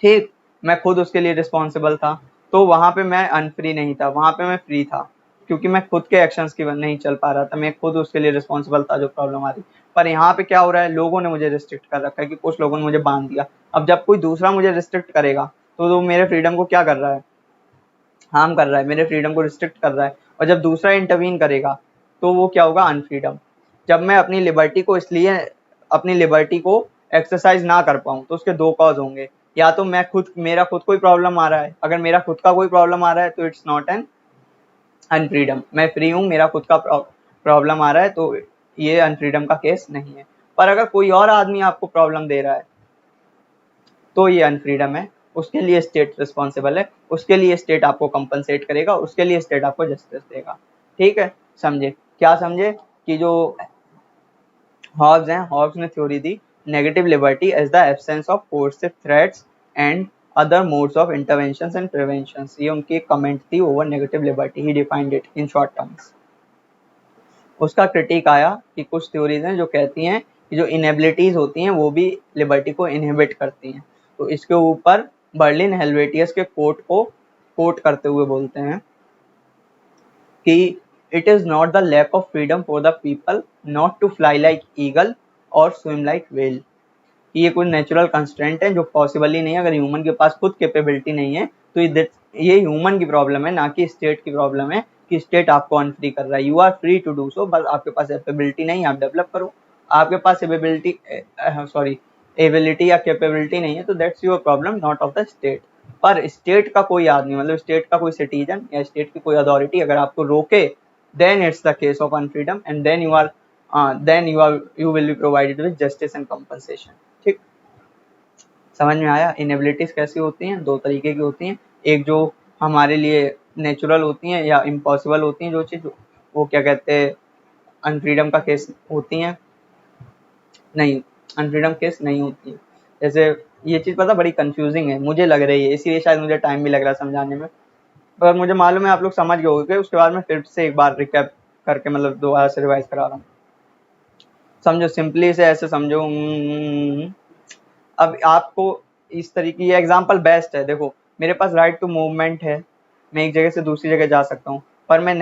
ठीक, मैं खुद उसके लिए रिस्पॉन्सिबल था, तो वहां पे मैं अनफ्री नहीं था, वहां पे मैं फ्री था, क्योंकि मैं खुद के एक्शंस की नहीं चल पा रहा था, मैं खुद उसके लिए रिस्पॉन्सिबल था जो प्रॉब्लम आ रही। पर यहाँ पे क्या हो रहा है, लोगों ने मुझे रिस्ट्रिक्ट कर रखा है कि कुछ लोगों ने मुझे बांध दिया। अब जब कोई दूसरा मुझे रिस्ट्रिक्ट करेगा तो वो मेरे फ्रीडम को क्या कर रहा है, हार्म कर रहा है, मेरे फ्रीडम को रिस्ट्रिक्ट कर रहा है, और जब दूसरा इंटरवीन करेगा तो वो क्या होगा, अनफ्रीडम। जब मैं अपनी लिबर्टी को, इसलिए अपनी लिबर्टी को एक्सरसाइज ना कर पाऊँ तो उसके दो कॉज होंगे, या तो मैं खुद, मेरा खुद कोई प्रॉब्लम आ रहा है, अगर मेरा खुद का कोई प्रॉब्लम आ रहा है तो इट्स नॉट एन अनफ्रीडम, मैं फ्री हूँ, मेरा खुद का प्रॉब्लम आ रहा है तो ये अनफ्रीडम का केस नहीं है। पर अगर कोई और आदमी आपको प्रॉब्लम दे रहा है तो ये अनफ्रीडम है, उसके लिए स्टेट रिस्पॉन्सिबल है, उसके लिए स्टेट आपको कंपनसेट करेगा, उसके लिए स्टेट आपको जस्टिस देगा, ठीक है, समझे, क्या समझे, कि जो हॉब्स हैं, हॉब्स ने थ्योरी दी negative liberty as the absence of coercive threats and other modes of interventions and preventions, ये उनकी एक कमेंट थी over negative liberty, he defined it in short terms. उसका क्रिटिक आया कि कुछ थ्योरीज हैं जो कहती हैं कि जो इनएबिलिटीज होती हैं वो भी लिबर्टी को इनहिबिट करती हैं, तो इसके ऊपर बर्लिन हेल्वेटियस के कोट को कोट करते हुए बोलते हैं कि it is not the lack of freedom for the people not to fly like eagle or swim like whale, कि ये कोई नेचुरल कंस्ट्रेंट है जो पॉसिबल ही नहीं है, अगर ह्यूमन के पास खुद कैपेबिलिटी नहीं है तो ये ह्यूमन की प्रॉब्लम है, ना कि स्टेट की प्रॉब्लम है कि स्टेट आपको अनफ्री कर रहा है, you are free to do so, बस आपके पास एबिलिटी नहीं, आप डेवलप करो, आपके पास एबिलिटी, सॉरी, एबिलिटी या कैपेबिलिटी नहीं है, तो that's your problem, not of the state. पर स्टेट का कोई आदमी, मतलब स्टेट का कोई सिटीजन या स्टेट की कोई अथॉरिटी अगर आपको रोके, then it's the case of unfreedom and then you will be provided with justice and compensation. ठीक, समझ में आया? इनएबिलिटीज कैसी होती हैं? दो तरीके की होती हैं, एक जो हमारे लिए नेचुरल होती हैं या इम्पॉसिबल होती हैं जो चीज़, वो क्या कहते हैं, अनफ्रीडम का केस होती हैं, नहीं अनफ्रीडम केस नहीं होती है। जैसे ये चीज़ पता बड़ी कंफ्यूजिंग है, मुझे लग रही है, इसीलिए शायद मुझे टाइम भी लग रहा है समझाने में, पर मुझे मालूम है आप लोग समझ गए होंगे। उसके बाद मैं फिर से एक बार रिकैप करके मतलब दोबारा से रिवाइज करा रहा हूँ। समझो, सिंपली से ऐसे समझो। अब आपको इस तरीके, ये एग्जांपल बेस्ट है। देखो, मेरे पास राइट टू मूवमेंट है, मैं एक जगह से दूसरी जगह जा सकता हूँ, पर मैं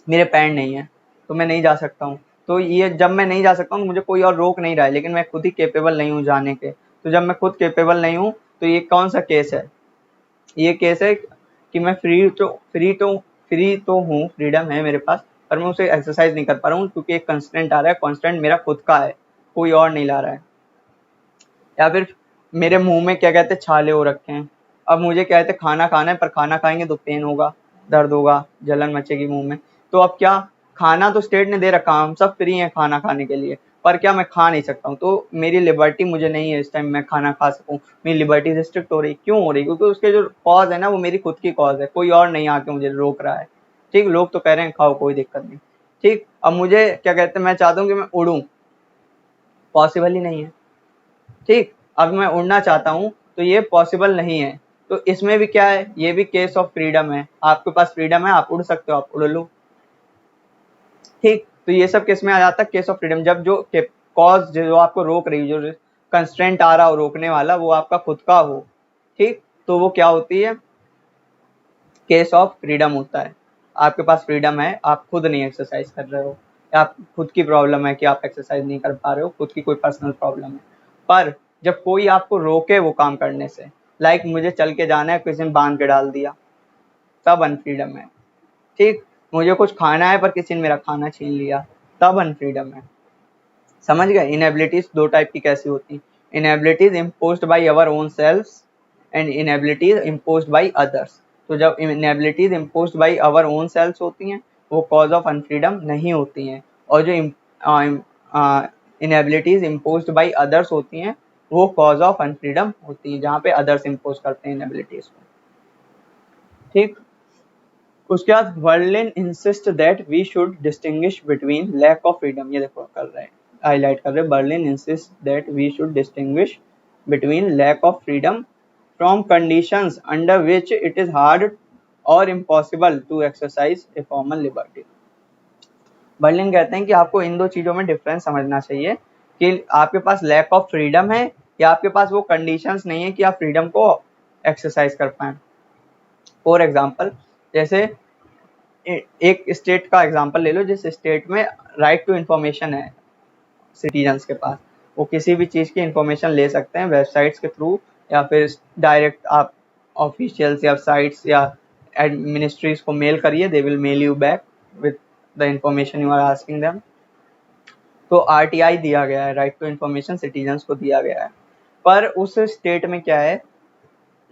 मेरे पैर नहीं है तो मैं नहीं जा सकता हूँ। तो ये जब मैं नहीं जा सकता हूँ, मुझे कोई और रोक नहीं रहा है, लेकिन मैं खुद ही केपेबल नहीं हूँ जाने के। तो जब मैं खुद केपेबल नहीं हूँ, तो ये कौन सा केस है? ये केस है कि मैं फ्री तो हूँ, फ्रीडम है मेरे पास, पर मैं उसे एक्सरसाइज नहीं कर पा रहा हूँ क्योंकि एक कंस्टेंट आ रहा है, कॉन्स्टेंट मेरा खुद का है, कोई और नहीं ला रहा है। या फिर मेरे मुंह में क्या कहते हैं, छाले हो रखे हैं। अब मुझे कहते खाना खाना है, पर खाना खाएंगे तो पेन होगा, दर्द होगा, जलन मचेगी मुंह में। तो अब क्या, खाना तो स्टेट ने दे रखा, हम सब फ्री हैं खाना खाने के लिए, पर क्या मैं खा नहीं सकता हूँ? तो मेरी लिबर्टी मुझे नहीं है इस टाइम मैं खाना खा सकूँ, मेरी लिबर्टी रिस्ट्रिक्ट हो रही। क्यों हो रही? क्योंकि उसके जो कॉज है ना, वो मेरी खुद की कॉज है, कोई और नहीं आके मुझे रोक रहा है। ठीक, लोग तो कह रहे हैं खाओ, कोई दिक्कत नहीं। ठीक, अब मुझे क्या कहते हैं, मैं चाहता हूँ कि मैं उड़ूं, पॉसिबल ही नहीं है। ठीक, अब मैं उड़ना चाहता हूँ तो ये पॉसिबल नहीं है। तो इसमें भी क्या है, ये भी केस ऑफ फ्रीडम है, आपके पास फ्रीडम है, आप उड़ सकते हो, आप उड़ लो। ठीक, तो ये सब किस में आ जाता है, केस ऑफ फ्रीडम। जब जो कॉज जो आपको रोक रही, जो कंस्ट्रेंट आ रहा हो रोकने वाला, वो आपका खुद का हो। ठीक, तो वो क्या होती है, केस ऑफ फ्रीडम होता है। आपके पास फ्रीडम है, आप खुद नहीं एक्सरसाइज कर रहे हो, या आप खुद की प्रॉब्लम है कि आप एक्सरसाइज नहीं कर पा रहे हो, खुद की कोई पर्सनल प्रॉब्लम है। पर जब कोई आपको रोके वो काम करने से, लाइक मुझे चल के जाना है, किसी ने बांध के डाल दिया, तब अनफ्रीडम है। ठीक, मुझे कुछ खाना है पर किसी ने मेरा खाना छीन लिया, तब अनफ्रीडम है। समझ गए? इनएबिलिटीज दो टाइप की कैसी होती हैं, inabilities imposed by our own selves and inabilities imposed by others. तो जब inabilities imposed by our own selves होती हैं, वो कॉज ऑफ अनफ्रीडम नहीं होती हैं, और जो इनएबिलिटीज इम्पोज्ड बाय अदर्स होती हैं, वो कॉज ऑफ अनफ्रीडम होती है, जहाँ पे अदर्स इम्पोज करते हैं इनएबिलिटीज को। ठीक, उसके बाद Berlin insist that we should distinguish between lack of freedom, ये देखो कर रहे हैं, हाईलाइट कर रहे हैं, Berlin insist that we should distinguish between lack of freedom from conditions under which it is hard or impossible to exercise a formal liberty. Berlin कहते हैं कि आपको इन दो चीजों में डिफरेंस समझना चाहिए, कि आपके पास लैक ऑफ फ्रीडम है या आपके पास वो कंडीशंस नहीं है कि आप फ्रीडम को एक्सरसाइज कर पाए। फॉर एग्जाम्पल, जैसे एक स्टेट का एग्जांपल ले लो, जिस स्टेट में राइट टू इंफॉर्मेशन है सिटीजन्स के पास, वो किसी भी चीज़ की इंफॉर्मेशन ले सकते हैं वेबसाइट्स के थ्रू, या फिर डायरेक्ट आप ऑफिशियल्स या साइट्स या मिनिस्ट्रीज को मेल करिए, they will mail you back with the information you are asking them. तो आरटीआई दिया गया है, राइट टू इंफॉर्मेशन सिटीजन्स को दिया गया है। पर उस स्टेट में क्या है,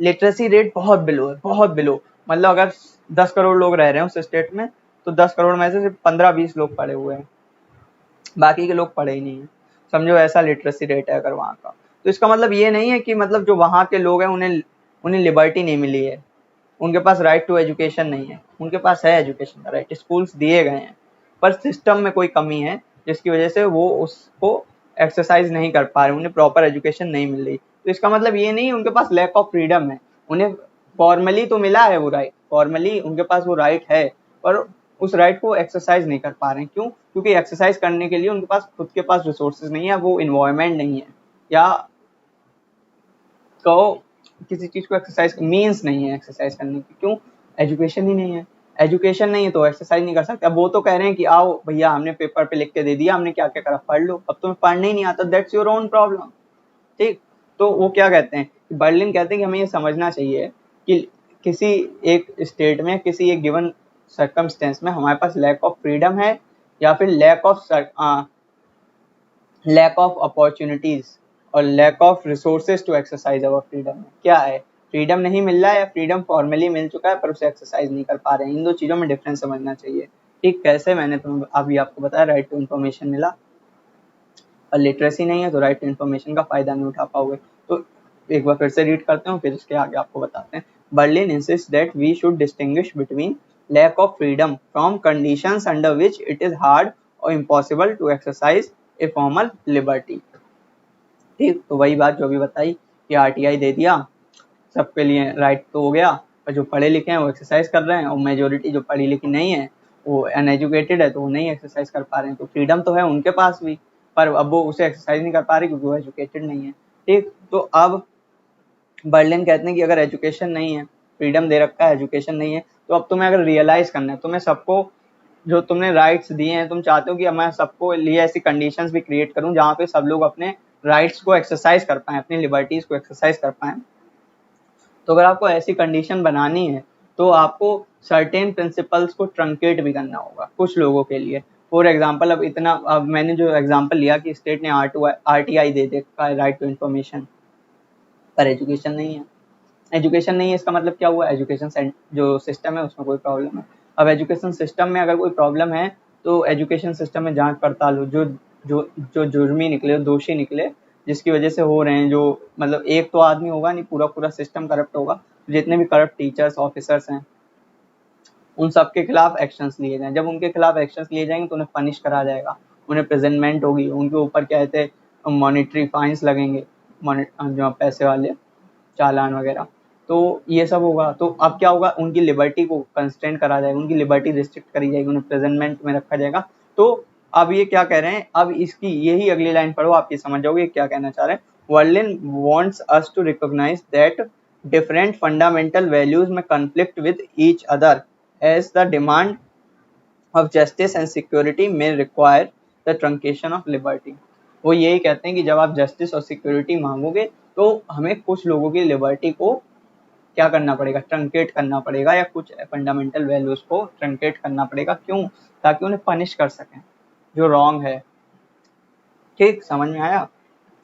लिटरेसी रेट बहुत बिलो है, बहुत बिलो। मतलब अगर 10 करोड़ लोग रह रहे हैं उस स्टेट में, तो 10 करोड़ में से सिर्फ 15-20 लोग पढ़े हुए हैं, बाकी के लोग पढ़े ही नहीं है। समझो ऐसा लिटरेसी रेट है अगर वहाँ का। तो इसका मतलब ये नहीं है कि मतलब जो वहाँ के लोग हैं उन्हें लिबर्टी नहीं मिली है, उनके पास राइट टू एजुकेशन नहीं है, उनके पास है एजुकेशन का राइट, स्कूल्स दिए गए हैं, पर सिस्टम में कोई कमी है जिसकी वजह से वो उसको एक्सरसाइज नहीं कर पा रहे, उन्हें प्रॉपर एजुकेशन नहीं मिल रही। तो इसका मतलब ये नहीं उनके पास लैक ऑफ फ्रीडम है, उन्हें फॉर्मली तो मिला है वो राइट, फॉर्मली उनके पास वो राइट है, पर उस राइट को एक्सरसाइज नहीं कर पा रहे हैं। क्यों? क्योंकि एक्सरसाइज करने के लिए उनके पास खुद के पास रिसोर्सेज नहीं है, वो इन्वायरमेंट नहीं है, या कहो किसी चीज को एक्सरसाइज मीन्स नहीं है एक्सरसाइज करने की। क्यों? एजुकेशन ही नहीं है, एजुकेशन नहीं है तो एक्सरसाइज नहीं कर सकते। अब वो तो कह रहे हैं कि आओ भैया हमने पेपर पे लिख के दे दिया, हमने क्या क्या करा, पढ़ लो। अब तुम्हें पढ़ने ही नहीं आता, दैट्स योर ओन प्रॉब्लम। ठीक, तो वो क्या कहते हैं, बर्लिन कहते हैं कि हमें ये समझना चाहिए कि किसी एक स्टेट में, किसी एक गिवन सर्कमस्टेंस में हमारे पास लैक ऑफ फ्रीडम है या फिर lack of lack of opportunities or lack of resources to exercise our freedom. क्या है, फ्रीडम नहीं मिल रहा है या फ्रीडम फॉर्मली मिल चुका है पर उसे एक्सरसाइज नहीं कर पा रहे हैं। इन दो चीजों में डिफरेंस समझना चाहिए। ठीक, कैसे, मैंने तुम्हें अभी आपको बताया, राइट टू इन्फॉर्मेशन मिला और लिटरेसी नहीं है तो राइट टू इन्फॉर्मेशन का फायदा नहीं उठा पाओगे। तो एक बार फिर से रीड करते हैं, फिर इसके आगे आपको बताते हैं। Berlin insist that we should distinguish between lack of freedom from conditions under which it is hard or impossible to exercise a formal liberty. ठीक, तो वही बात जो अभी बताई कि आरटीआई दे दिया, सबके लिए राइट तो हो गया, और जो पढ़े लिखे हैं वो एक्सरसाइज कर रहे हैं, और मेजोरिटी जो पढ़ी लिखी नहीं है वो अनएजुकेटेड है तो वो नहीं एक्सरसाइज कर पा रहे हैं। तो फ्रीडम तो है उनके पास भी, पर अब वो उसे एक्सरसाइज नहीं कर पा रहे क्योंकि वो एजुकेटेड नहीं है। ठीक, तो अब बर्लिन कहते हैं कि अगर एजुकेशन नहीं है, फ्रीडम दे रखा है, एजुकेशन नहीं है, तो अब तुम्हें अगर रियलाइज करना है, तुम्हें सबको जो तुमने राइट्स दिए हैं, तुम चाहते हो कि मैं सबको लिए ऐसी कंडीशंस भी क्रिएट करूं जहां पे सब लोग अपने राइट्स को एक्सरसाइज कर पाएं, अपनी लिबर्टीज को एक्सरसाइज कर पाएं। तो अगर आपको ऐसी कंडीशन बनानी है तो आपको सर्टेन प्रिंसिपल्स को ट्रंकेट भी करना होगा कुछ लोगों के लिए। फॉर एग्जाम्पल, अब मैंने जो एग्जाम्पल लिया कि स्टेट ने आरटीआई दे देखा है, राइट टू इन्फॉर्मेशन, पर एजुकेशन नहीं है। एजुकेशन नहीं है इसका मतलब क्या हुआ, एजुकेशन जो सिस्टम है उसमें कोई प्रॉब्लम है। अब एजुकेशन सिस्टम में अगर कोई प्रॉब्लम है तो एजुकेशन सिस्टम में जांच पड़ताल हो, जो जो जो जुर्मी निकले, दोषी निकले, जिसकी वजह से हो रहे हैं, जो मतलब एक तो आदमी होगा नहीं, पूरा पूरा सिस्टम करप्ट होगा, जितने भी करप्ट टीचर्स ऑफिसर्स हैं उन सबके खिलाफ एक्शंस लिए जाएं। जब उनके खिलाफ एक्शंस लिए जाएंगे तो उन्हें पनिश करा जाएगा, उन्हें प्रेजनमेंट होगी, उनके ऊपर क्या कहते हैं मॉनिटरी फाइन्स लगेंगे, जो पैसे वाले चालान वगैरह। तो ये सब होगा, तो अब क्या होगा, उनकी लिबर्टी को कंस्ट्रेंट करा जाएगा, उनकी लिबर्टी रिस्ट्रिक्ट करी जाएगी, उन्हें प्रेजनमेंट में रखा जाएगा। तो अब ये क्या कह रहे हैं, अब इसकी यही अगली लाइन पढ़ो, आप ये समझ जाओगे क्या कहना चाह रहे हैं। Berlin wants us to recognise that different fundamental values में conflict with each other as the demand of justice and security may require the truncation of liberty। वो यही कहते हैं कि जब आप जस्टिस और सिक्योरिटी मांगोगे तो हमें कुछ लोगों की लिबर्टी को क्या करना पड़ेगा, ट्रंकेट करना पड़ेगा, या कुछ फंडामेंटल वैल्यूज को ट्रंकेट करना पड़ेगा। क्यों, ताकि उन्हें पनिश कर सकें जो रॉन्ग है। ठीक, समझ में आया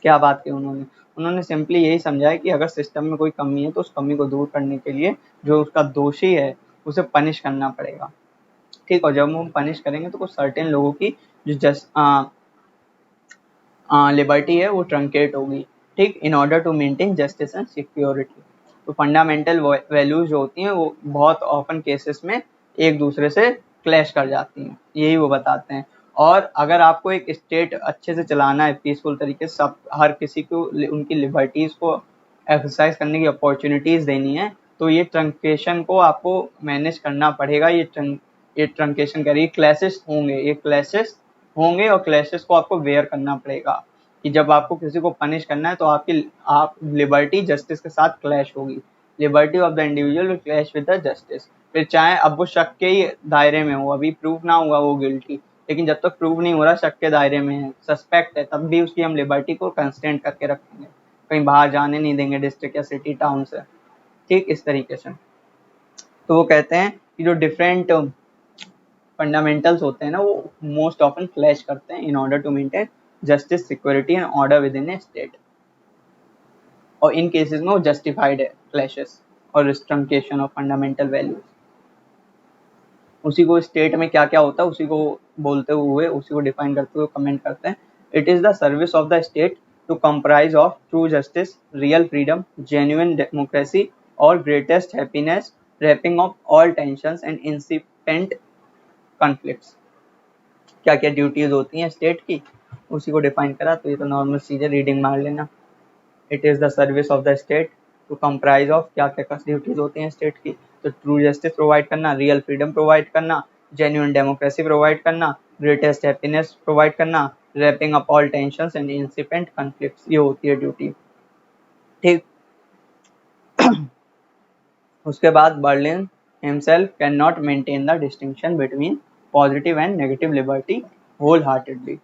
क्या बात की उन्होंने। उन्होंने सिंपली यही समझाया कि अगर सिस्टम में कोई कमी है तो उस कमी को दूर करने के लिए जो उसका दोषी है उसे पनिश करना पड़ेगा। ठीक, और जब हम पनिश करेंगे तो कुछ सर्टेन लोगों की जो लिबर्टी है वो ट्रंकेट होगी। ठीक, in order to maintain justice and security. तो फंडामेंटल वैल्यूज जो होती हैं वो बहुत ऑफन केसेस में एक दूसरे से क्लैश कर जाती हैं, यही वो बताते हैं। और अगर आपको एक स्टेट अच्छे से चलाना है पीसफुल तरीके से, सब हर किसी को उनकी लिबर्टीज को एक्सरसाइज करने की अपॉर्चुनिटीज देनी है, तो ये ट्रंकेशन को आपको मैनेज करना पड़ेगा। ये ट्रंकेशन करिए, क्लैशेस होंगे, ये क्लैशेस होंगे और क्लैशेस को आपको वेयर करना पड़ेगा कि जब आपको किसी को पनिश करना है तो आप लिबर्टी जस्टिस के साथ क्लैश होगी। Liberty of the individual will clash with the justice. फिर चाहे अब वो शक के ही दायरे में हो, अभी प्रूफ ना हुआ वो गिल्टी, लेकिन जब तक प्रूव नहीं हो रहा, शक के दायरे में है, सस्पेक्ट है, तब भी उसकी हम लिबर्टी को कंस्टेंट करके रखेंगे, कहीं बाहर जाने नहीं देंगे डिस्ट्रिक्ट या सिटी टाउन से। ठीक, इस तरीके से। तो वो कहते हैं कि जो डिफरेंट फंडामेंटल्स होते हैं ना वो मोस्ट ऑफन क्लैश करते हैं in order to maintain justice, security and order within a state. और इन केसेस में वो जस्टिफाइड है क्लैशेस और ट्रंकेशन ऑफ फंडामेंटल वैल्यूज। उसी को स्टेट में क्या क्या होता है उसी को बोलते हुए, उसी को डिफाइन करते हुए कमेंट करते हैं। It is the service of the state to comprise of true justice, real freedom, genuine democracy और greatest happiness, wrapping of all tensions and incipient conflicts. क्या क्या ड्यूटीज होती हैं स्टेट की उसी को डिफाइन करा। तो ये तो नॉर्मल चीजें, रीडिंग मार लेना। It is the service of the state to comprise of, क्या क्या ड्यूटीज होती हैं स्टेट की, तो ट्रू जस्टिस प्रोवाइड करना, रियल फ्रीडम प्रोवाइड करना, जेन्युइन डेमोक्रेसी प्रोवाइड करना, ग्रेटेस्ट हैप्पीनेस प्रोवाइड करना, wrapping up all tensions and incipient conflicts. ये होती है ड्यूटी। ठीक, उसके बाद Berlin himself cannot maintain the distinction between positive and negative liberty wholeheartedly।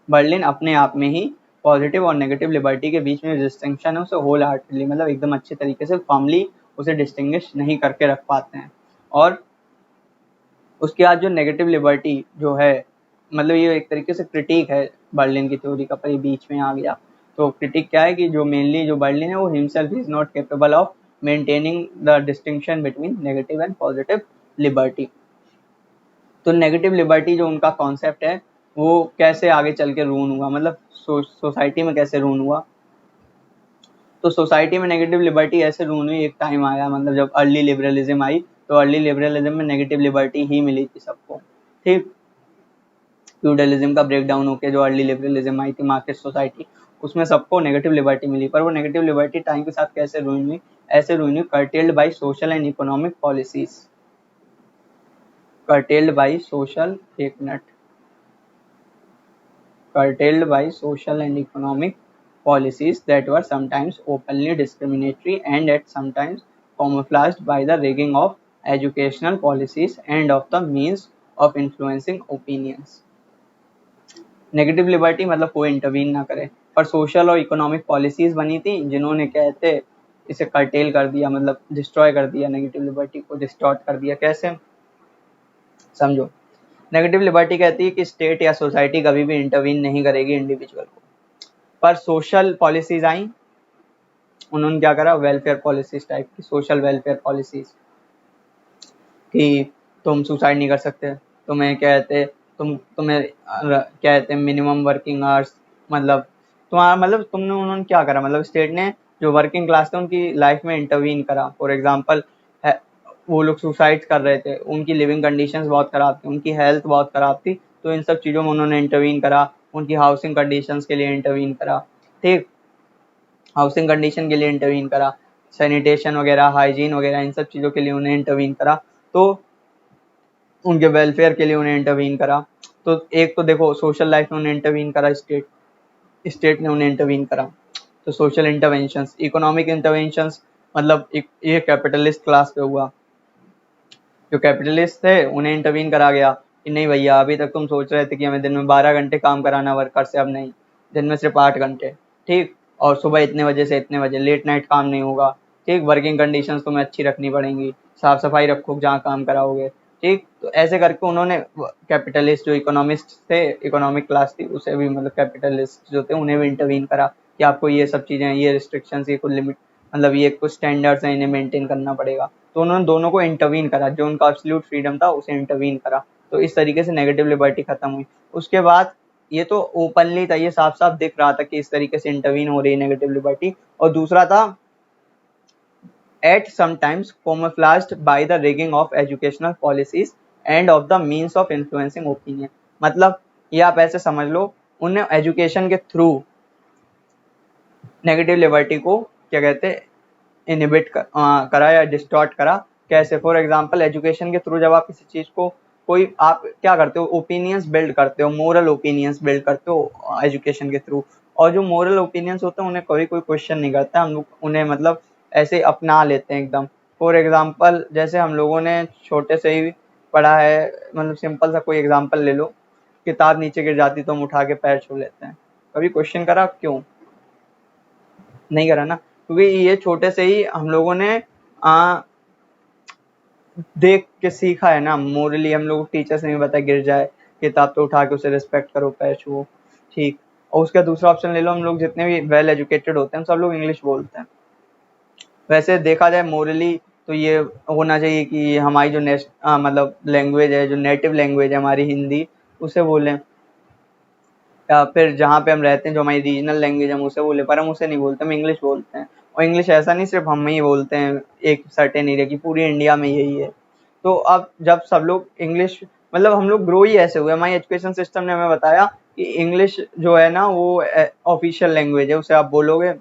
Berlin अपने आप में ही पॉजिटिव और नेगेटिव लिबर्टी के बीच में डिस्टिंक्शन है उसे होल हार्टेडली, मतलब एकदम अच्छे तरीके से फॉर्मली उसे डिस्टिंग्विश नहीं करके रख पाते हैं। और उसके बाद जो नेगेटिव लिबर्टी जो है, मतलब ये एक तरीके से क्रिटिक है बर्लिन की थ्योरी का, पर ये बीच में आ गया। तो क्रिटिक क्या है कि जो मेनली जो बर्लिन है वो himself is not capable of maintaining the distinction between negative and positive liberty. तो नेगेटिव लिबर्टी जो उनका कॉन्सेप्ट है वो कैसे आगे चल के रून हुआ, मतलब सोसाइटी में कैसे रून हुआ। तो सोसाइटी में नेगेटिव लिबर्टी ऐसे रून हुई, एक टाइम आया मतलब जब अर्ली लिबरलिज्म आई, तो अर्ली लिबरलिज्म में नेगेटिव लिबर्टी ही मिली थी सबको, ठीक। फ्यूडलिज्म का ब्रेकडाउन होकर जो अर्ली लिबरलिज्म आई थी, मार्केट सोसाइटी, उसमें सबको नेगेटिव लिबर्टी मिली। पर वो नेगेटिव लिबर्टी टाइम के साथ कैसे रूइन हुई, ऐसे रूइन हुई curtailed by social and economic policies, curtailed by social एक minute curtailed by social and economic policies that were sometimes openly discriminatory and at sometimes camouflaged by the rigging of educational policies and of the means of influencing opinions। Negative liberty मतलब कोई intervene ना करे, पर social और economic policies बनी थी जिन्होंने कहते इसे कर्टेल कर दिया, मतलब डिस्ट्रॉय कर दिया, नेगेटिव लिबर्टी को डिस्टॉर्ट कर दिया। कैसे, समझो। नेगेटिव लिबर्टी कहती है कि स्टेट या सोसाइटी कभी भी इंटरवीन नहीं करेगी इंडिविजुअल को, पर सोशल पॉलिसीज आई, उन्होंने क्या करा, वेलफेयर पॉलिसीज टाइप की, सोशल वेलफेयर पॉलिसीज, कि तुम सुसाइड नहीं कर सकते, तुम्हें कहते तुम्हें कहते मिनिमम वर्किंग आवर्स, मतलब तुम्हारा मतलब तुमने, उन्होंने क्या करा, मतलब स्टेट ने जो वर्किंग क्लास थे उनकी लाइफ में इंटरवीन करा। फॉर एग्जांपल वो लोग सुसाइड कर रहे थे, उनकी लिविंग कंडीशंस बहुत खराब थी, उनकी हेल्थ बहुत खराब थी, तो इन सब चीज़ों में उन्होंने इंटरवीन करा, उनकी हाउसिंग कंडीशंस के लिए इंटरवीन करा, ठीक, हाउसिंग कंडीशन के लिए इंटरवीन करा, सैनिटेशन वगैरह, हाइजीन वगैरह, इन सब चीज़ों के लिए उन्हें इंटरवीन करा, तो उनके वेलफेयर के लिए उन्हें इंटरवीन करा। तो एक तो देखो सोशल लाइफ में उन्हें इंटरवीन करा, स्टेट ने उन्हें इंटरवीन करा, तो सोशल इंटरवेंशंस। इकोनॉमिक इंटरवेंशंस मतलब ये कैपिटलिस्ट क्लास पे हुआ, जो कैपिटलिस्ट थे उन्हें इंटरवीन करा गया कि नहीं भैया, अभी तक तुम सोच रहे थे कि हमें दिन में 12 घंटे काम कराना वर्कर से, अब नहीं, दिन में सिर्फ 8 घंटे, ठीक, और सुबह इतने बजे से इतने बजे, लेट नाइट काम नहीं होगा, ठीक, वर्किंग कंडीशंस तुम्हें अच्छी रखनी पड़ेंगी, साफ सफाई रखो जहाँ काम कराओगे, ठीक। तो ऐसे करके उन्होंने कैपिटलिस्ट जो इकोनॉमिस्ट थे, इकोनॉमिक क्लास थी, उसे भी मतलब कैपिटलिस्ट जो थे उन्हें भी इंटरवीन करा कि आपको ये सब चीज़ें, ये रिस्ट्रिक्शंस, ये कुछ लिमिट, मतलब ये कुछ स्टैंडर्ड्स हैं, इन्हें मेंटेन करना पड़ेगा। तो उन्होंने दोनों को इंटरवीन करा, जो उनका एब्सोल्यूट फ्रीडम था उसे इंटरवीन करा। तो इस तरीके से नेगेटिव लिबर्टी खत्म हुई। उसके बाद ये तो ओपनली था, ये साफ साफ दिख रहा था कि इस तरीके से इंटरवीन हो रही है नेगेटिव लिबर्टी। और दूसरा था at sometimes camouflaged by the rigging of educational policies and of the means of influencing opinion। मतलब ये आप ऐसे समझ लो, उन्हें एजुकेशन के थ्रू नेगेटिव लिबर्टी को क्या कहते हैं, इनहिबिट करा या डिस्टॉर्ट करा। कैसे, फॉर एग्जांपल एजुकेशन के थ्रू जब आप किसी चीज़ को, कोई आप क्या करते हो, ओपिनियंस बिल्ड करते हो, मोरल ओपिनियंस बिल्ड करते हो एजुकेशन के थ्रू, और जो मोरल ओपिनियंस होते हैं उन्हें कभी कोई क्वेश्चन नहीं करता, हम लोग उन्हें मतलब ऐसे अपना लेते हैं एकदम। फॉर एग्जांपल जैसे हम लोगों ने छोटे से ही पढ़ा है, मतलब सिंपल सा कोई एग्जांपल ले लो, किताब नीचे गिर जाती तो हम उठा के पैर छू लेते हैं, कभी क्वेश्चन करा, क्यों नहीं करा ना, क्योंकि ये छोटे से ही हम लोगों ने देख के सीखा है ना। मोरली हम लोग टीचर्स ने भी बताया, गिर जाए किताब तो उठा के उसे रिस्पेक्ट करो, पैर छुओ, ठीक। और उसका दूसरा ऑप्शन ले लो, हम लोग जितने भी वेल एजुकेटेड होते हैं सब लोग इंग्लिश बोलते हैं। वैसे देखा जाए मोरली तो ये होना चाहिए कि हमारी जो मतलब लैंग्वेज है, जो नेटिव लैंग्वेज है हमारी हिंदी, उसे बोलें, या फिर जहाँ पे हम रहते हैं जो हमारी रीजनल लैंग्वेज है हम उसे बोले, पर हम उसे नहीं बोलते, हम इंग्लिश बोलते हैं। और इंग्लिश ऐसा नहीं सिर्फ हम ही बोलते हैं एक सर्टेन एरिया की, पूरी इंडिया में यही है। तो अब जब सब लोग इंग्लिश, मतलब हम लोग ग्रो ही ऐसे हुए, हमारी एजुकेशन सिस्टम ने हमें बताया कि इंग्लिश जो है ना वो ऑफिशियल लैंग्वेज है, उसे आप बोलोगे,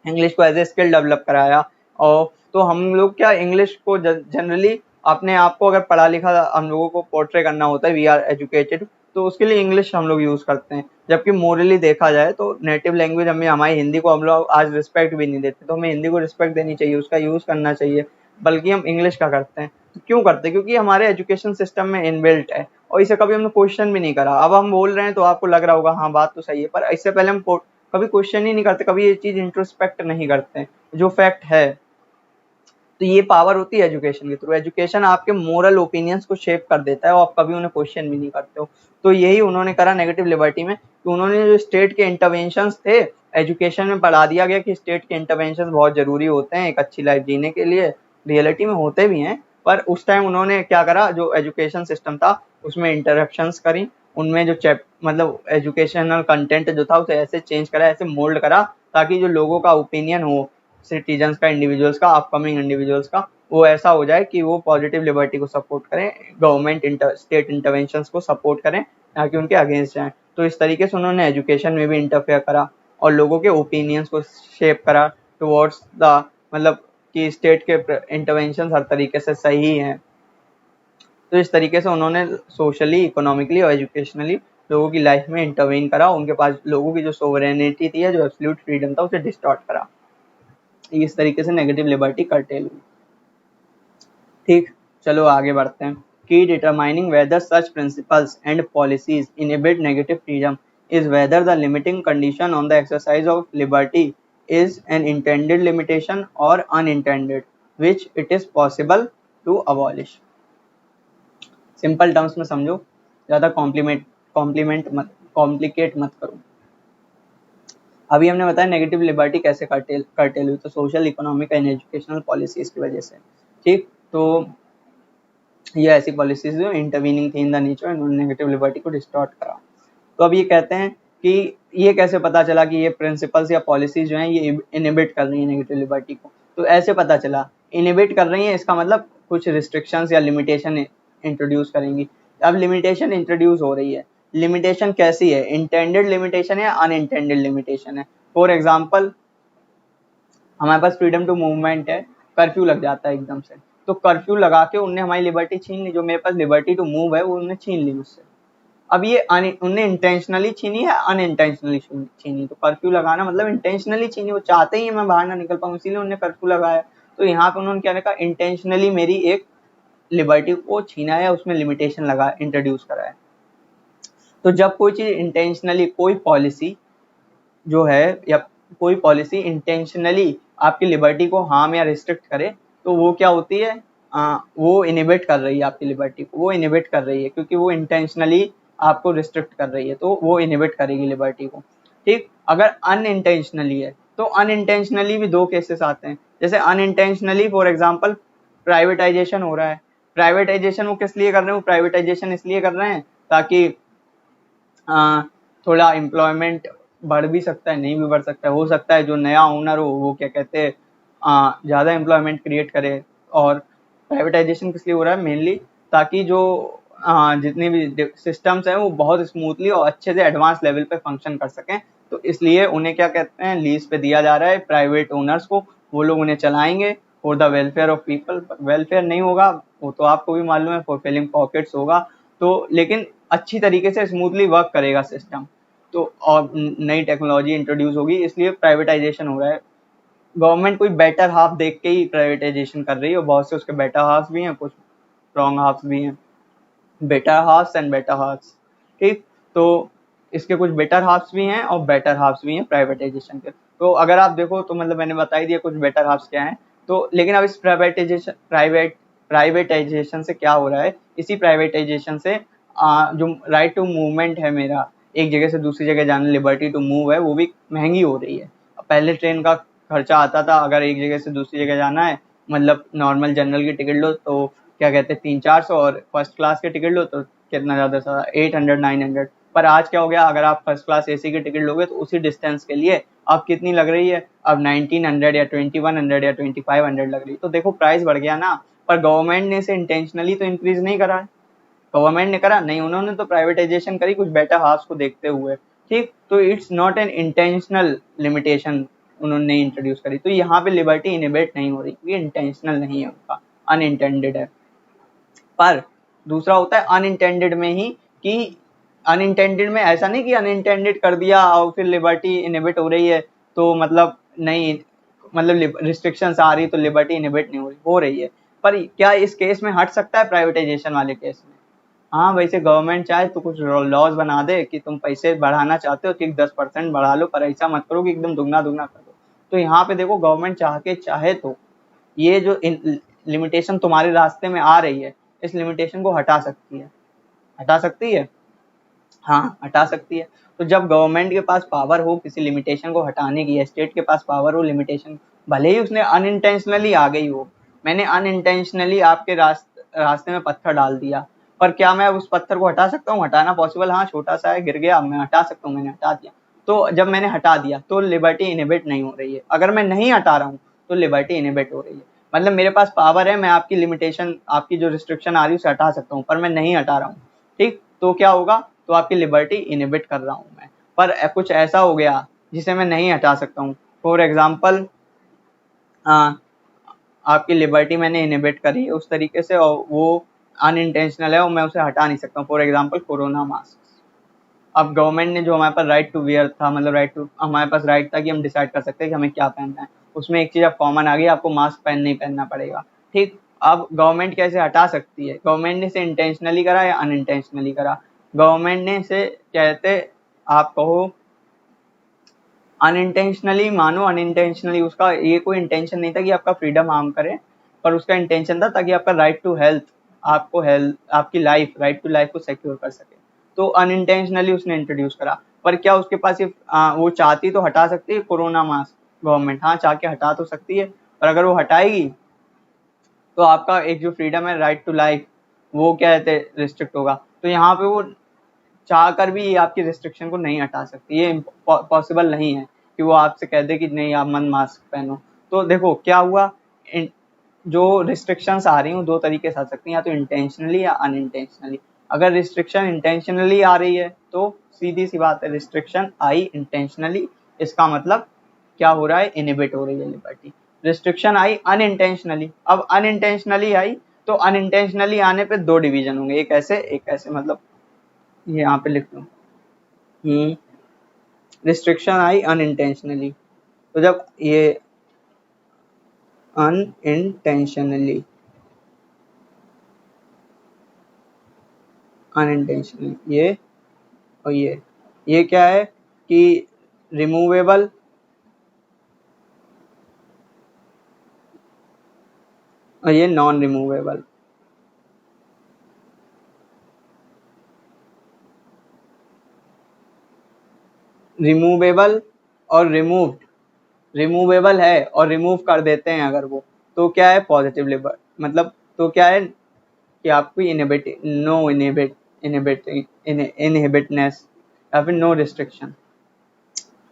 इंग्लिश को एज ए स्किल डेवलप कराया। और तो हम लोग क्या, इंग्लिश को जनरली अपने आप को अगर पढ़ा लिखा हम लोगों को पोर्ट्रे करना होता है, वी आर एजुकेटेड, तो उसके लिए इंग्लिश हम लोग यूज करते हैं। जबकि मोरली देखा जाए तो नेटिव लैंग्वेज, हमें हमारी हिंदी को हम लोग आज रिस्पेक्ट भी नहीं देते, तो हमें हिंदी को रिस्पेक्ट देनी चाहिए, उसका यूज करना चाहिए, बल्कि हम इंग्लिश का करते हैं। तो क्यों करते हैं, क्योंकि हमारे एजुकेशन सिस्टम में इनबिल्ट है, और इसे कभी हमने क्वेश्चन भी नहीं करा। अब हम बोल रहे हैं तो आपको लग रहा होगा हाँ बात तो सही है, पर इससे पहले हम कभी क्वेश्चन ही नहीं करते, कभी ये चीज इंट्रोस्पेक्ट नहीं करते जो फैक्ट है। तो ये पावर होती है एजुकेशन के थ्रू। एजुकेशन आपके मोरल ओपिनियंस को शेप कर देता है और आप कभी उन्हें क्वेश्चन भी नहीं करते हो। तो यही उन्होंने करा नेगेटिव लिबर्टी में, कि उन्होंने जो स्टेट के इंटरवेंशंस थे, एजुकेशन में बढ़ा दिया गया कि स्टेट के इंटरवेंशंस बहुत जरूरी होते हैं एक अच्छी लाइफ जीने के लिए। रियलिटी में होते भी हैं, पर उस टाइम उन्होंने क्या करा, जो एजुकेशन सिस्टम था उसमें इंटरप्शंस करी, उनमें जो मतलब एजुकेशनल कंटेंट जो था उसे ऐसे चेंज करा, ऐसे मोल्ड करा, ताकि जो लोगों का ओपिनियन हो, सिटीजन्स का, इंडिविजुअल्स का, अपकमिंग इंडिविजुअल्स का, वो ऐसा हो जाए कि वो पॉजिटिव लिबर्टी को सपोर्ट करें, गवर्नमेंट स्टेट इंटरवेंशंस को सपोर्ट करें, ना कि उनके अगेंस्ट जाएं। तो इस तरीके से उन्होंने एजुकेशन में भी इंटरफेयर करा और लोगों के ओपिनियंस को शेप करा टुवर्ड्स द, मतलब कि स्टेट के इंटरवेंशन हर तरीके से सही हैं। तो इस तरीके से उन्होंने सोशली, इकोनॉमिकली और एजुकेशनली लोगों की लाइफ में इंटरवेन करा, उनके पास लोगों की जो सोवरेनिटी थी, जो एब्सोल्यूट फ्रीडम था, उसे डिस्टॉर्ट करा। इस तरीके से नेगेटिव लिबर्टी कर्टेल हुई। ठीक, चलो आगे बढ़ते हैं। की determining weather such principles and policies inhibit negative freedom is whether the limiting condition on the exercise of liberty is an intended limitation or unintended, which it is possible to abolish. Simple terms में समझो, ज्यादा complicate मत करो। अभी हमने बताया negative liberty कैसे cartel हुई, तो social, economic and educational policies की वजह से। ठीक, तो ये ऐसी पॉलिसीज जो इंटरवीनिंग थी इन द नेचर, इन्होंने नेगेटिव लिबर्टी को डिस्टॉर्ट करा। तो अब ये कहते हैं कि ये कैसे पता चला कि ये प्रिंसिपल्स या पॉलिसीज जो हैं ये इनहिबिट कर रही है नेगेटिव लिबर्टी को। तो ऐसे पता चला, इनहिबिट कर रही है इसका मतलब कुछ रिस्ट्रिक्शंस या लिमिटेशन इंट्रोड्यूस करेंगी। अब लिमिटेशन इंट्रोड्यूस हो रही है, लिमिटेशन कैसी है, इंटेंडेड लिमिटेशन है, अनइंटेंडेड लिमिटेशन है। फॉर एग्जाम्पल, हमारे पास फ्रीडम टू मूवमेंट है, कर्फ्यू लग जाता है एकदम से, तो कर्फ्यू लगा के उनने हमारी लिबर्टी छीन ली, जो मेरे पास लिबर्टी टू मूव है वो उन्होंने छीन ली मुझसे। अब ये उनने इंटेंशनली छीनी है, अनइंटेंशनली छीनी। तो कर्फ्यू लगाना मतलब इंटेंशनली छीनी, वो चाहते ही मैं बाहर ना निकल पाऊँ, इसीलिए उन्होंने कर्फ्यू लगाया। तो यहाँ पे उन्होंने क्या लिखा, इंटेंशनली मेरी एक लिबर्टी को छीना है, उसमें लिमिटेशन लगा, इंट्रोड्यूस करा है। तो जब कोई चीज इंटेंशनली, कोई पॉलिसी जो है या कोई पॉलिसी इंटेंशनली आपकी लिबर्टी को हार्म या रिस्ट्रिक्ट करे, तो वो क्या होती है, वो इनहिबिट कर रही है आपकी लिबर्टी को, वो इनहिबिट कर रही है, क्योंकि वो इंटेंशनली आपको रिस्ट्रिक्ट कर रही है, तो वो इनहिबिट करेगी लिबर्टी को। ठीक, अगर अनइंटेंशनली है, तो अनइंटेंशनली भी दो केसेस आते हैं। जैसे अनइंटेंशनली, फॉर एग्जांपल, प्राइवेटाइजेशन हो रहा है। प्राइवेटाइजेशन वो किस लिए कर रहे हैं, वो प्राइवेटाइजेशन इसलिए कर रहे हैं ताकि थोड़ा एम्प्लॉयमेंट बढ़ भी सकता है, नहीं भी बढ़ सकता है, हो सकता है जो नया ओनर हो वो क्या कहते हैं ज़्यादा एम्प्लॉयमेंट क्रिएट करे। और प्राइवेटाइजेशन किस लिए हो रहा है, मेनली ताकि जो जितने भी सिस्टम्स हैं वो बहुत स्मूथली और अच्छे से एडवांस लेवल पे फंक्शन कर सकें। तो इसलिए उन्हें क्या कहते हैं, लीज पे दिया जा रहा है प्राइवेट ओनर्स को, वो लोग उन्हें चलाएंगे for the welfare of people. Welfare नहीं होगा वो तो आपको भी मालूम है, फॉर फिलिंग पॉकेट्स होगा। तो लेकिन अच्छी तरीके से स्मूथली वर्क करेगा सिस्टम, तो और नई टेक्नोलॉजी इंट्रोड्यूस होगी, इसलिए प्राइवेटाइजेशन हो रहा है। गवर्नमेंट कोई बेटर हाफ देख के ही प्राइवेटाइजेशन कर रही है, और बहुत से उसके बेटर हाफ्स भी हैं, कुछ रॉन्ग हाफ्स भी हैं, better halves and better halves. ठीक, तो इसके कुछ बेटर हाफ्स भी हैं और बेटर हाफ्स भी हैं प्राइवेटाइजेशन के। तो अगर आप देखो तो मतलब मैंने बता ही दिया कुछ बेटर हाफ्स क्या हैं। तो लेकिन अब इस प्राइवेटाइजेशन से क्या हो रहा है, इसी प्राइवेटाइजेशन से जो राइट टू मूवमेंट है मेरा, एक जगह से दूसरी जगह जाने, लिबर्टी टू मूव है, वो भी महंगी हो रही है। पहले ट्रेन का खर्चा आता था, अगर एक जगह से दूसरी जगह जाना है, मतलब नॉर्मल जनरल की टिकट लो तो क्या कहते हैं 300-400, और फर्स्ट क्लास की टिकट लो तो कितना ज़्यादा सा 800-900। पर आज क्या हो गया, अगर आप फर्स्ट क्लास एसी की टिकट लोगे तो उसी डिस्टेंस के लिए अब कितनी लग रही है, अब 1900 या 2100 या 2500 लग रही है। तो देखो प्राइस बढ़ गया ना, पर गवर्नमेंट ने इसे इंटेंशनली तो इंक्रीज नहीं करा है। गवर्नमेंट ने करा नहीं, उन्होंने तो प्राइवेटाइजेशन करी कुछ बेटर हाफ्स को देखते हुए। ठीक, तो it's not an intentional limitation उन्होंने इंट्रोड्यूस करी। तो यहाँ पे लिबर्टी इनहिबिट नहीं हो रही, क्योंकि इंटेंशनल नहीं है उनका, अनइंटेंडेड है। पर दूसरा होता है अनइंटेंडेड में ही, कि अनइंटेंडेड में ऐसा नहीं कि अनइंटेंडेड कर दिया और फिर लिबर्टी इनहिबिट हो रही है, तो मतलब नहीं, मतलब रिस्ट्रिक्शंस आ रही तो लिबर्टी इनहिबिट नहीं हो रही है। पर क्या इस केस में हट सकता है प्राइवेटाइजेशन वाले केस में? हाँ, वैसे गवर्नमेंट चाहे तो कुछ लॉज बना दे कि तुम पैसे बढ़ाना चाहते हो ठीक 10% बढ़ा लो, पर ऐसा मत करो कि एकदम दुगना दुगना कर दो। तो यहाँ पे देखो गवर्नमेंट चाहे तो ये जो लिमिटेशन तुम्हारे रास्ते में आ रही है, इस लिमिटेशन को हटा सकती है। हटा सकती है? हाँ, हटा सकती है। तो जब गवर्नमेंट के पास पावर हो किसी लिमिटेशन को हटाने की, स्टेट के पास पावर हो लिमिटेशन, भले ही उसने अनइंटेंशनली आ गई हो, मैंने अनइंटेंशनली आपके रास्ते में पत्थर डाल दिया, पर क्या मैं उस पत्थर को हटा सकता हूँ? हटाना पॉसिबल? हाँ, छोटा सा है, गिर गया, मैं हटा सकता हूँ, मैंने हटा दिया। तो जब मैंने हटा दिया तो लिबर्टी इनहिबिट नहीं हो रही है। अगर मैं नहीं हटा रहा हूँ तो लिबर्टी इनहिबिट हो रही है। मतलब मेरे पास पावर है, मैं आपकी लिमिटेशन, आपकी जो रिस्ट्रिक्शन आ रही है उसे हटा सकता हूँ, पर मैं नहीं हटा रहा हूँ। ठीक, तो क्या होगा? तो आपकी लिबर्टी इनहिबिट कर रहा हूँ मैं। पर कुछ ऐसा हो गया जिसे मैं नहीं हटा सकता हूँ। फॉर एग्जाम्पल, आपकी लिबर्टी मैंने इनहिबिट करी उस तरीके से, और वो अनइंटेंशनल है और मैं उसे हटा नहीं सकता हूँ। For example, corona mask. अब गवर्नमेंट ने जो हमारे पास राइट टू वियर था, मतलब हमारे पास राइट था कि हम डिसाइड कर सकते हैं कि हमें क्या पहनना है, उसमें एक चीज अब कॉमन आ गई, आपको मास्क नहीं पहनना पड़ेगा। ठीक, अब गवर्नमेंट कैसे हटा सकती है? गवर्नमेंट ने इसे इंटेंशनली करा या अनइंटेंशनली करा? गवर्नमेंट ने इसे, कहते, आप कहो अनइंटेंशनली, मानो अनइंटेंशनली, उसका ये कोई इंटेंशन नहीं था कि आपका फ्रीडम हार्म करे, पर उसका इंटेंशन था ताकि आपका राइट टू हेल्थ, आपको हेल्थ, आपकी लाइफ, राइट टू लाइफ को सिक्योर कर सके। तो अनइंटेंशनली उसने इंट्रोड्यूस करा। पर क्या उसके पास वो चाहती तो हटा सकती है कोरोना मास्क गवर्नमेंट? हाँ, चाह के हटा तो सकती है, पर अगर वो हटाएगी तो आपका एक जो फ्रीडम है, राइट टू लाइफ, वो क्या कहते हैं, रिस्ट्रिक्ट होगा। तो यहाँ पे वो चाह कर भी ये आपकी रिस्ट्रिक्शन को नहीं हटा सकती, ये पॉसिबल नहीं है कि वो आपसे कह दे कि नहीं, आप मन मास्क पहनो। तो देखो क्या हुआ, जो रिस्ट्रिक्शंस आ रही हैं दो तरीके से आ सकती हैं, या तो इंटेंशनली या अनइंटेंशनली। अगर रिस्ट्रिक्शन इंटेंशनली आ रही है तो सीधी सी बात है, रिस्ट्रिक्शन आई इंटेंशनली, इसका मतलब क्या हो रहा है, इनहिबिट हो रही है लिबर्टी। रिस्ट्रिक्शन आई अनइंटेंशनली, अब अनइंटेंशनली आई, तो अनइंटेंशनली आने पे दो डिवीजन होंगे, एक ऐसे एक ऐसे, मतलब ये यहाँ पे लिख लो, रिस्ट्रिक्शन आई अनइंटेंशनली। तो जब ये अनइंटेंशनली ये और ये क्या है कि रिमूवेबल और ये नॉन रिमूवेबल। रिमूवेबल और रिमूवेबल है और रिमूव कर देते हैं अगर वो, तो क्या है, पॉजिटिव लिबर, मतलब तो क्या है कि आपको इनहिबिटनेस या फिर नो रिस्ट्रिक्शन,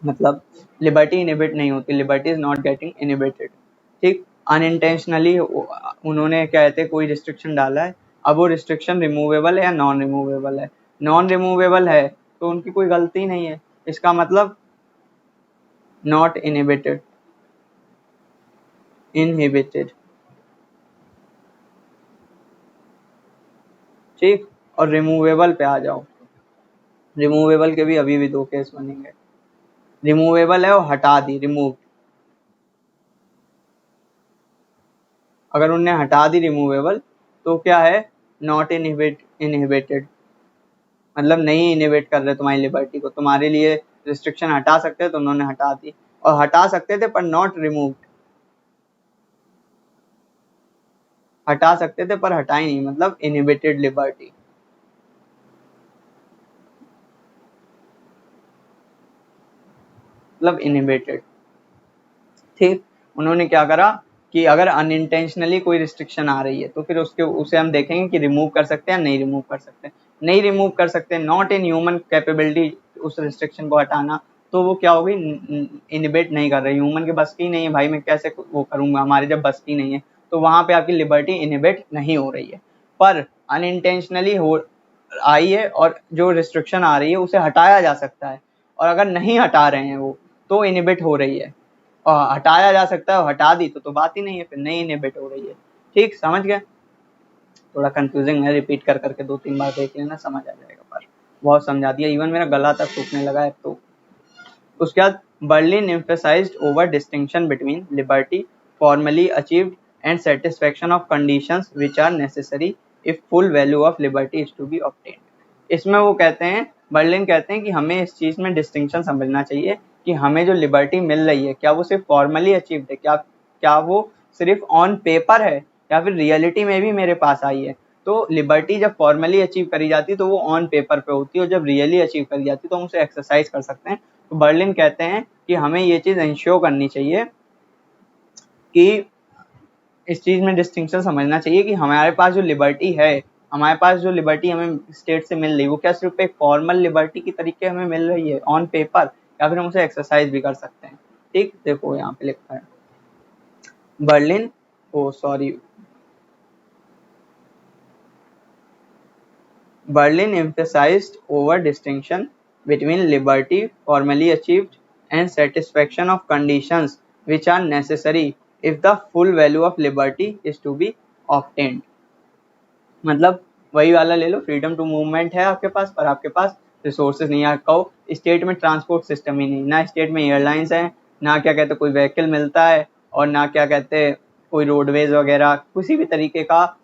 मतलब लिबर्टी इनहिबिट नहीं होती, liberty is not getting inhibited. ठीक, अनइंटेंशनली उन्होंने कहते कोई रिस्ट्रिक्शन डाला है, अब वो रिस्ट्रिक्शन रिमूवेबल है या नॉन रिमूवेबल है? नॉन रिमूवेबल है तो उनकी कोई गलती नहीं है, इसका मतलब नॉट इनहिबिटेड। ठीक, और रिमूवेबल पे आ जाओ, रिमूवेबल के भी अभी भी दो केस बनेंगे। रिमूवेबल है और हटा दी, रिमूव, अगर उन्हें हटा दी रिमूवेबल तो क्या है, नॉट इनहिबिटेड, मतलब नहीं इनहिबिट कर रहे तुम्हारी लिबर्टी को, तुम्हारे लिए रिस्ट्रिक्शन हटा सकते थे तो उन्होंने हटा दी, और हटा सकते थे पर नॉट रिमूव, हटा सकते थे पर हटाई नहीं, मतलब इनहिबिटेड लिबर्टी। मतलब इनहिबिटेड। ठीक, उन्होंने क्या करा कि अगर अनइंटेंशनली कोई रिस्ट्रिक्शन आ रही है तो फिर उसे हम देखेंगे कि रिमूव कर सकते हैं, नहीं रिमूव कर सकते, नहीं रिमूव कर सकते, नॉट इन ह्यूमन कैपेबिलिटी उस रिस्ट्रिक्शन को हटाना, तो वो क्या होगी, इनहिबिट नहीं कर रही, ह्यूमन के बस की नहीं है भाई, मैं कैसे वो करूंगा, हमारे जब बस की नहीं है, तो वहां पे आपकी लिबर्टी इनहिबिट नहीं हो रही है। पर अनइंटेंशनली हो आई है और जो रिस्ट्रिक्शन आ रही है उसे हटाया जा सकता है, और अगर नहीं हटा रहे हैं वो तो इनहिबिट हो रही है, और हटाया जा सकता है, हटा दी तो बात ही नहीं है, फिर नहीं इनहिबिट हो रही है। ठीक, समझ गए? थोड़ा कंफ्यूजिंग है, रिपीट कर करके 2-3 बार देख लेना, समझ आ जाएगा, पर बहुत समझा दिया, इवन मेरा गला तक सूखने लगा है। तो उसके बाद Berlin emphasized over distinction between liberty formally achieved and satisfaction of conditions which are necessary if full value of liberty is to be obtained। इसमें वो कहते हैं, बर्लिन कहते हैं कि हमें इस चीज में डिस्टिंक्शन समझना चाहिए कि हमें जो लिबर्टी मिल रही है क्या वो सिर्फ फॉर्मली अचीव्ड है, क्या वो सिर्फ ऑन पेपर है या फिर रियलिटी में भी मेरे पास आई है। तो लिबर्टी जब फॉर्मली अचीव करी जाती है तो वो ऑन पेपर पे होती है, और जब रियली अचीव करी जाती है तो हम उसे एक्सरसाइज कर सकते हैं। तो बर्लिन कहते हैं कि हमें ये चीज इंश्योर करनी चाहिए कि इस चीज में डिस्टिंक्शन समझना चाहिए कि हमारे पास जो लिबर्टी है, हमारे पास जो लिबर्टी हमें स्टेट से मिल रही है वो क्या सिर्फ एक फॉर्मल लिबर्टी की तरीके हमें मिल रही है ऑन पेपर, या फिर हम उसे एक्सरसाइज भी कर सकते हैं। ठीक, देखो यहाँ पे लिखा है Berlin, Berlin emphasized over distinction between liberty formally achieved and satisfaction of conditions which are necessary if the full value of liberty is to be obtained। मतलब वही वाला ले लो, फ्रीडम टू मूवमेंट है आपके पास, पर आपके पास रिसोर्सेज नहीं है। कहो स्टेट में ट्रांसपोर्ट सिस्टम ही नहीं, ना स्टेट में एयरलाइंस है, ना क्या कहते कोई व्हीकल मिलता है, और ना क्या कहते कोई रोडवेज वगैरह, किसी भी तरीके का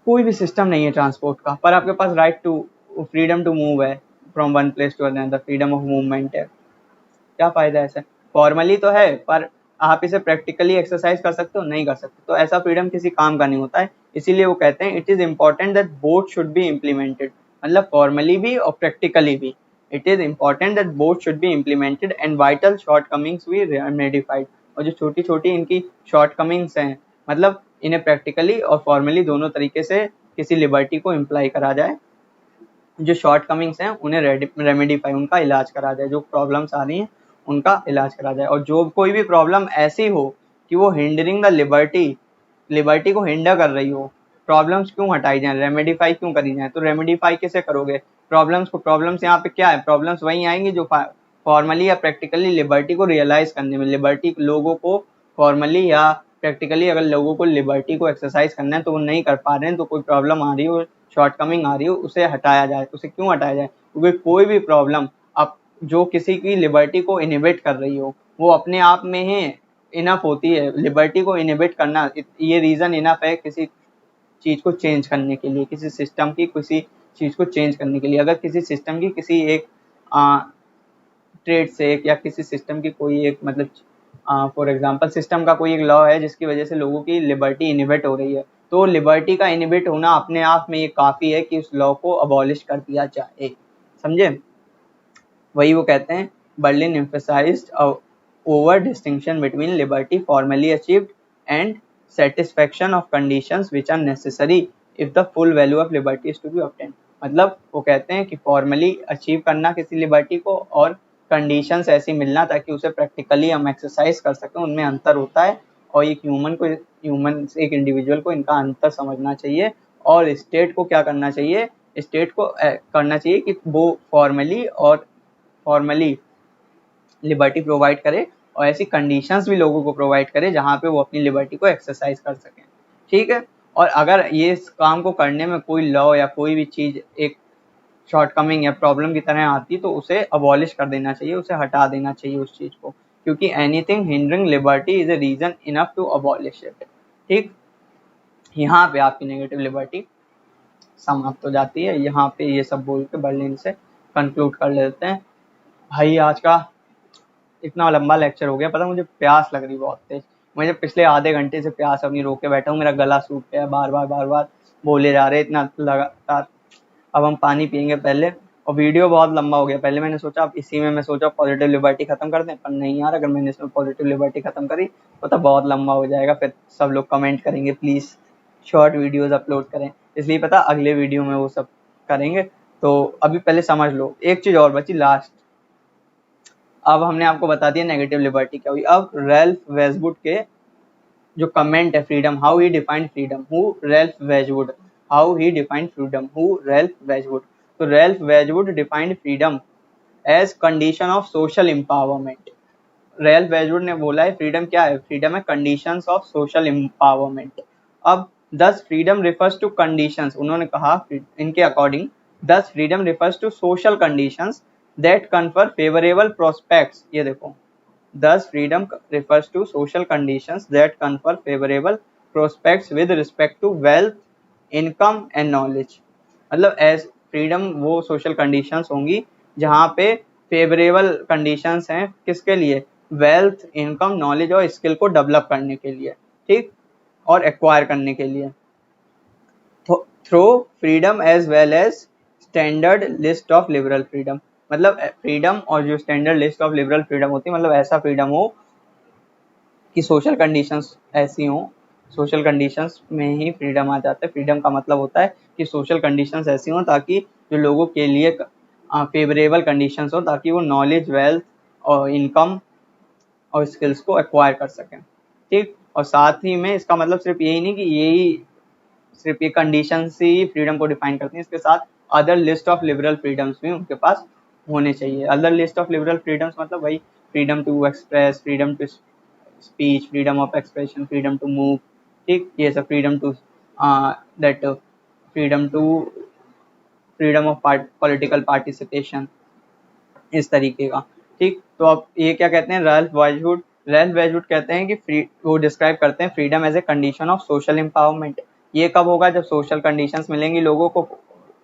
कोई भी सिस्टम नहीं है ट्रांसपोर्ट का, पर आपके पास right to freedom to move है from one place to another, freedom of movement है। क्या फायदा है ऐसे? फॉर्मली तो है पर आप इसे प्रैक्टिकली एक्सरसाइज कर सकते हो, नहीं कर सकते, तो ऐसा फ्रीडम किसी काम का नहीं होता है। इसीलिए वो कहते हैं it is important that both should be implemented, मतलब फॉर्मली भी और प्रैक्टिकली भी। It is important that both should be implemented and vital shortcomings be remedied, और जो छोटी छोटी इनकी शॉर्टकमिंग्स हैं, मतलब इन्हें प्रैक्टिकली और फॉर्मली दोनों तरीके से किसी लिबर्टी को इम्प्लाई करा जाए, जो शॉर्टकमिंग्स हैं उन्हें रेमेडिफाई, उनका इलाज करा जाए, जो प्रॉब्लम्स आ रही हैं उनका इलाज करा जाए। और जो कोई भी प्रॉब्लम ऐसी हो कि वो हिंडरिंग द लिबर्टी को हिंडर कर रही हो, प्रॉब्लम्स क्यों हटाई जाए, रेमेडिफाई क्यों करी जाए। तो रेमेडिफाई कैसे करोगे प्रॉब्लम्स को? प्रॉब्लम्स यहाँ पे क्या है, प्रॉब्लम्स वही आएंगी जो फॉर्मली या प्रैक्टिकली लिबर्टी को रियलाइज करने में, लिबर्टी लोगों को फॉर्मली या प्रैक्टिकली अगर लोगों को लिबर्टी को एक्सरसाइज करना है तो वो नहीं कर पा रहे हैं, तो कोई प्रॉब्लम आ रही हो, शॉर्टकमिंग आ रही हो, उसे हटाया जाए। उसे क्यों हटाया जाए? क्योंकि कोई भी प्रॉब्लम अब जो किसी की लिबर्टी को इनहिबिट कर रही हो वो अपने आप में ही इनफ होती है। लिबर्टी को इनहिबिट करना ये रीजन इनफ है किसी चीज को चेंज करने के लिए, किसी सिस्टम की किसी चीज को चेंज करने के लिए। अगर किसी सिस्टम की किसी एक ट्रेड से या किसी सिस्टम की कोई एक मतलब फॉर एग्जांपल सिस्टम का कोई एक लॉ है जिसकी वजह से लोगों की लिबर्टी इनहिबिट हो रही है, तो लिबर्टी का इनहिबिट होना अपने आप में ये काफी है कि उस लॉ को अबॉलिश कर दिया जाए। समझे? वही वो कहते हैं Berlin emphasised over distinction between liberty formally achieved and satisfaction of conditions which are necessary if the full value of liberty is to be obtained। मतलब वो कहते हैं कि फॉर्मली अचीव करना किसी लिबर्टी को और कंडीशंस ऐसी मिलना ताकि उसे प्रैक्टिकली हम एक्सरसाइज कर सकें, उनमें अंतर होता है। और एक एक इंडिविजुअल को इनका अंतर समझना चाहिए। और स्टेट को क्या करना चाहिए? स्टेट को करना चाहिए कि वो फॉर्मली लिबर्टी प्रोवाइड करे और ऐसी कंडीशंस भी लोगों को प्रोवाइड करे जहाँ पे वो अपनी लिबर्टी को एक्सरसाइज कर सकें। ठीक है? और अगर ये इस काम को करने में कोई लॉ या कोई भी चीज एक शॉर्टकमिंग या प्रॉब्लम की तरह आती तो उसे अबॉलिश कर देना चाहिए, उसे हटा देना चाहिए उस चीज को, क्योंकि anything hindering liberty is a reason enough to abolish it. ठीक, यहाँ पे आपकी नेगेटिव लिबर्टी समाप्त हो जाती है। यहाँ पे ये सब बोल के बर्लिन से कंक्लूड कर लेते हैं। भाई आज का इतना लंबा लेक्चर हो गया, पता मुझे प्यास लग रही बहुत तेज। मुझे पिछले आधे घंटे से प्यास अपनी रोक के बैठा हूँ, मेरा गला सूख गया, बार बार बोले जा रहे इतना लगातार। अब हम पानी पियेंगे पहले, और वीडियो बहुत लंबा हो गया। पहले मैंने सोचा अब इसी में मैं सोचा पॉजिटिव लिबर्टी खत्म कर दें, पर नहीं यार, अगर मैंने इसमें पॉजिटिव लिबर्टी खत्म करी तो बहुत लंबा हो जाएगा, फिर सब लोग कमेंट करेंगे प्लीज शॉर्ट वीडियोज अपलोड करें, इसलिए पता अगले वीडियो में वो सब करेंगे। तो अभी पहले समझ लो, एक चीज और बची लास्ट। अब हमने आपको बता दिया नेगेटिव लिबर्टी क्या हुई। अब रैल्फ वेजवुड के जो कमेंट है freedom, how he defined freedom, Ralph वेजवुड, how he defined freedom, Ralph वेजवुड। तो Ralph वेजवुड defined freedom as condition of social empowerment. Ralph वेजवुड ने बोला है फ्रीडम क्या है? फ्रीडम है कंडीशंस ऑफ सोशल एम्पावरमेंट। अब दस फ्रीडम रिफर्स टू कंडीशंस, उन्होंने कहा इनके according thus freedom refers to social conditions that confer favorable prospects। ये देखो, thus freedom refers to social conditions that confer favorable prospects with respect to wealth, income and knowledge। मतलब as freedom वो social conditions होंगी जहाँ पे favourable conditions हैं किसके लिए? वेल्थ, इनकम, नॉलेज और स्किल को डेवलप करने के लिए, ठीक, और एक्वायर करने के लिए through freedom as well as standard list of liberal freedom. मतलब फ्रीडम और जो standard list of liberal freedom होती है, मतलब ऐसा फ्रीडम हो कि सोशल कंडीशंस ऐसी हो, सोशल कंडीशंस में ही फ्रीडम आ जाता है। फ्रीडम का मतलब होता है कि सोशल कंडीशंस ऐसी हो ताकि जो लोगों के लिए फेवरेबल कंडीशंस हो, ताकि वो नॉलेज, वेल्थ और इनकम और स्किल्स को एक्वायर कर सकें, ठीक। और साथ ही में इसका मतलब सिर्फ यही नहीं कि यही सिर्फ ये कंडीशंस ही फ्रीडम को डिफाइन करती हैं, इसके साथ other list of liberal freedoms भी उनके पास होने चाहिए। Other list of liberal freedoms मतलब वही freedom to express, freedom to speech, freedom of expression, freedom to move, ठीक, ये सब freedom to that freedom to freedom of political participation, इस तरीके का, ठीक। तो अब ये क्या कहते हैं, रैल्फ वेजवुड कहते हैं कि वो डिस्क्राइब करते हैं freedom as a condition of social empowerment. ये कब होगा, जब सोशल कंडीशंस मिलेंगी लोगों को,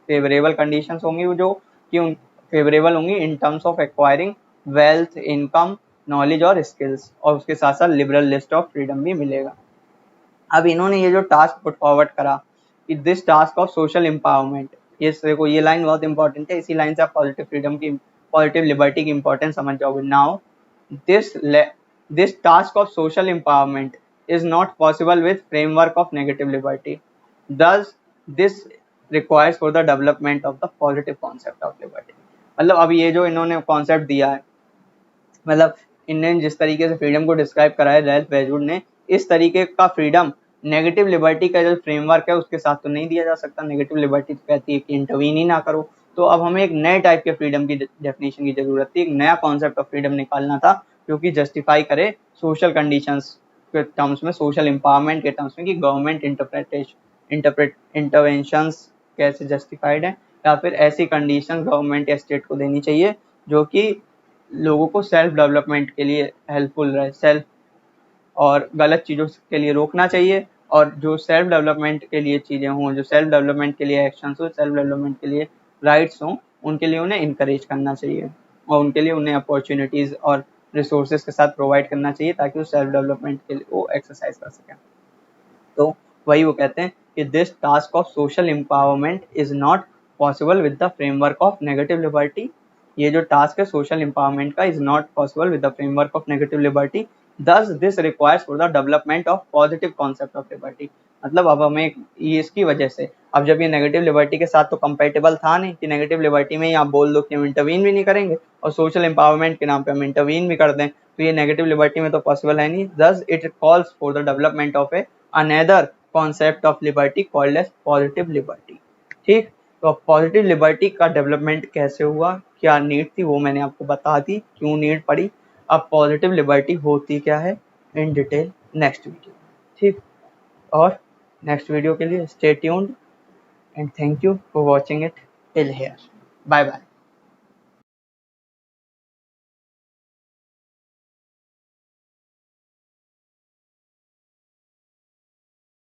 फेवरेबल कंडीशंस होंगी वो जो कि उन फेवरेबल होंगी in terms of acquiring wealth, income, knowledge और स्किल्स, और उसके साथ साथ लिबरल लिस्ट ऑफ फ्रीडम भी मिलेगा। अब इन्होंने ये जो टास्क पुट फॉरवर्ड करा कि this task of social empowerment, ये देखो ये लाइन बहुत इंपॉर्टेंट है, इसी लाइन से आप पॉजिटिव फ्रीडम की, पॉजिटिव लिबर्टी की इंपॉर्टेंस समझ जाओगे। Now this this task of social empowerment is not possible with framework of negative liberty. Thus, this requires for the development of the positive concept of liberty. मतलब अब ये जो इन्होंने concept दिया है, मतलब इन्होंने जिस तरीके से फ्रीडम को डिस्क्राइब करा है रैल्फ वेजवुड ने, इस तरीके का फ्रीडम नेगेटिव लिबर्टी का जो फ्रेमवर्क है उसके साथ तो नहीं दिया जा सकता। नेगेटिव लिबर्टी तो कहती है कि इंटरवीन ही ना करो। तो अब हमें एक नए टाइप के फ्रीडम की डेफिनेशन की जरूरत थी, एक नया कॉन्सेप्ट ऑफ फ्रीडम निकालना था जो कि जस्टिफाई करे सोशल कंडीशंस के टर्म्स में, सोशल एम्पावरमेंट के टर्म्स में, कि गवर्नमेंट इंटरवेंशंस कैसे जस्टिफाइड है, या फिर ऐसी कंडीशन गवर्नमेंट या स्टेट को देनी चाहिए जो कि लोगों को सेल्फ डेवलपमेंट के लिए हेल्पफुल रहे, सेल्फ और गलत चीज़ों के लिए रोकना चाहिए, और जो सेल्फ डेवलपमेंट के लिए चीज़ें हों, जो सेल्फ डेवलपमेंट के लिए एक्शंस हो, सेल्फ डेवलपमेंट के लिए राइट्स हों, उनके लिए उन्हें इनकरेज करना चाहिए, और उनके लिए उन्हें अपॉर्चुनिटीज़ और रिसोर्सेज के साथ प्रोवाइड करना चाहिए ताकि वो सेल्फ डेवलपमेंट के लिए वो एक्सरसाइज कर सकें। तो वही वो कहते हैं कि this task of social empowerment is not possible with the framework of negative liberty. ये जो टास्क है सोशल एम्पावरमेंट का is not possible with the framework of negative liberty. Thus this requires for the development of positive concept of liberty. मतलब अब हमें ये इसकी वजह से, अब जब ये नेगेटिव लिबर्टी के साथ तो कंपेटेबल था नहीं कि नेगेटिव लिबर्टी में ही आप बोल दो कि हम इंटरवीन भी नहीं करेंगे और सोशल एम्पावरमेंट के नाम पे हम इंटरवीन भी कर दें, तो ये नेगेटिव लिबर्टी में तो पॉसिबल है नहीं। Thus it calls for the development of a another concept of liberty called as positive liberty, ठीक। तो अब पॉजिटिव लिबर्टी का डेवलपमेंट कैसे हुआ, क्या नीड थी, वो मैंने आपको बता दी, क्यों नीड पड़ी। अब पॉजिटिव लिबर्टी होती क्या है इन डिटेल नेक्स्ट वीडियो, ठीक। और नेक्स्ट वीडियो के लिए stay tuned and thank you for watching it till here. Bye bye.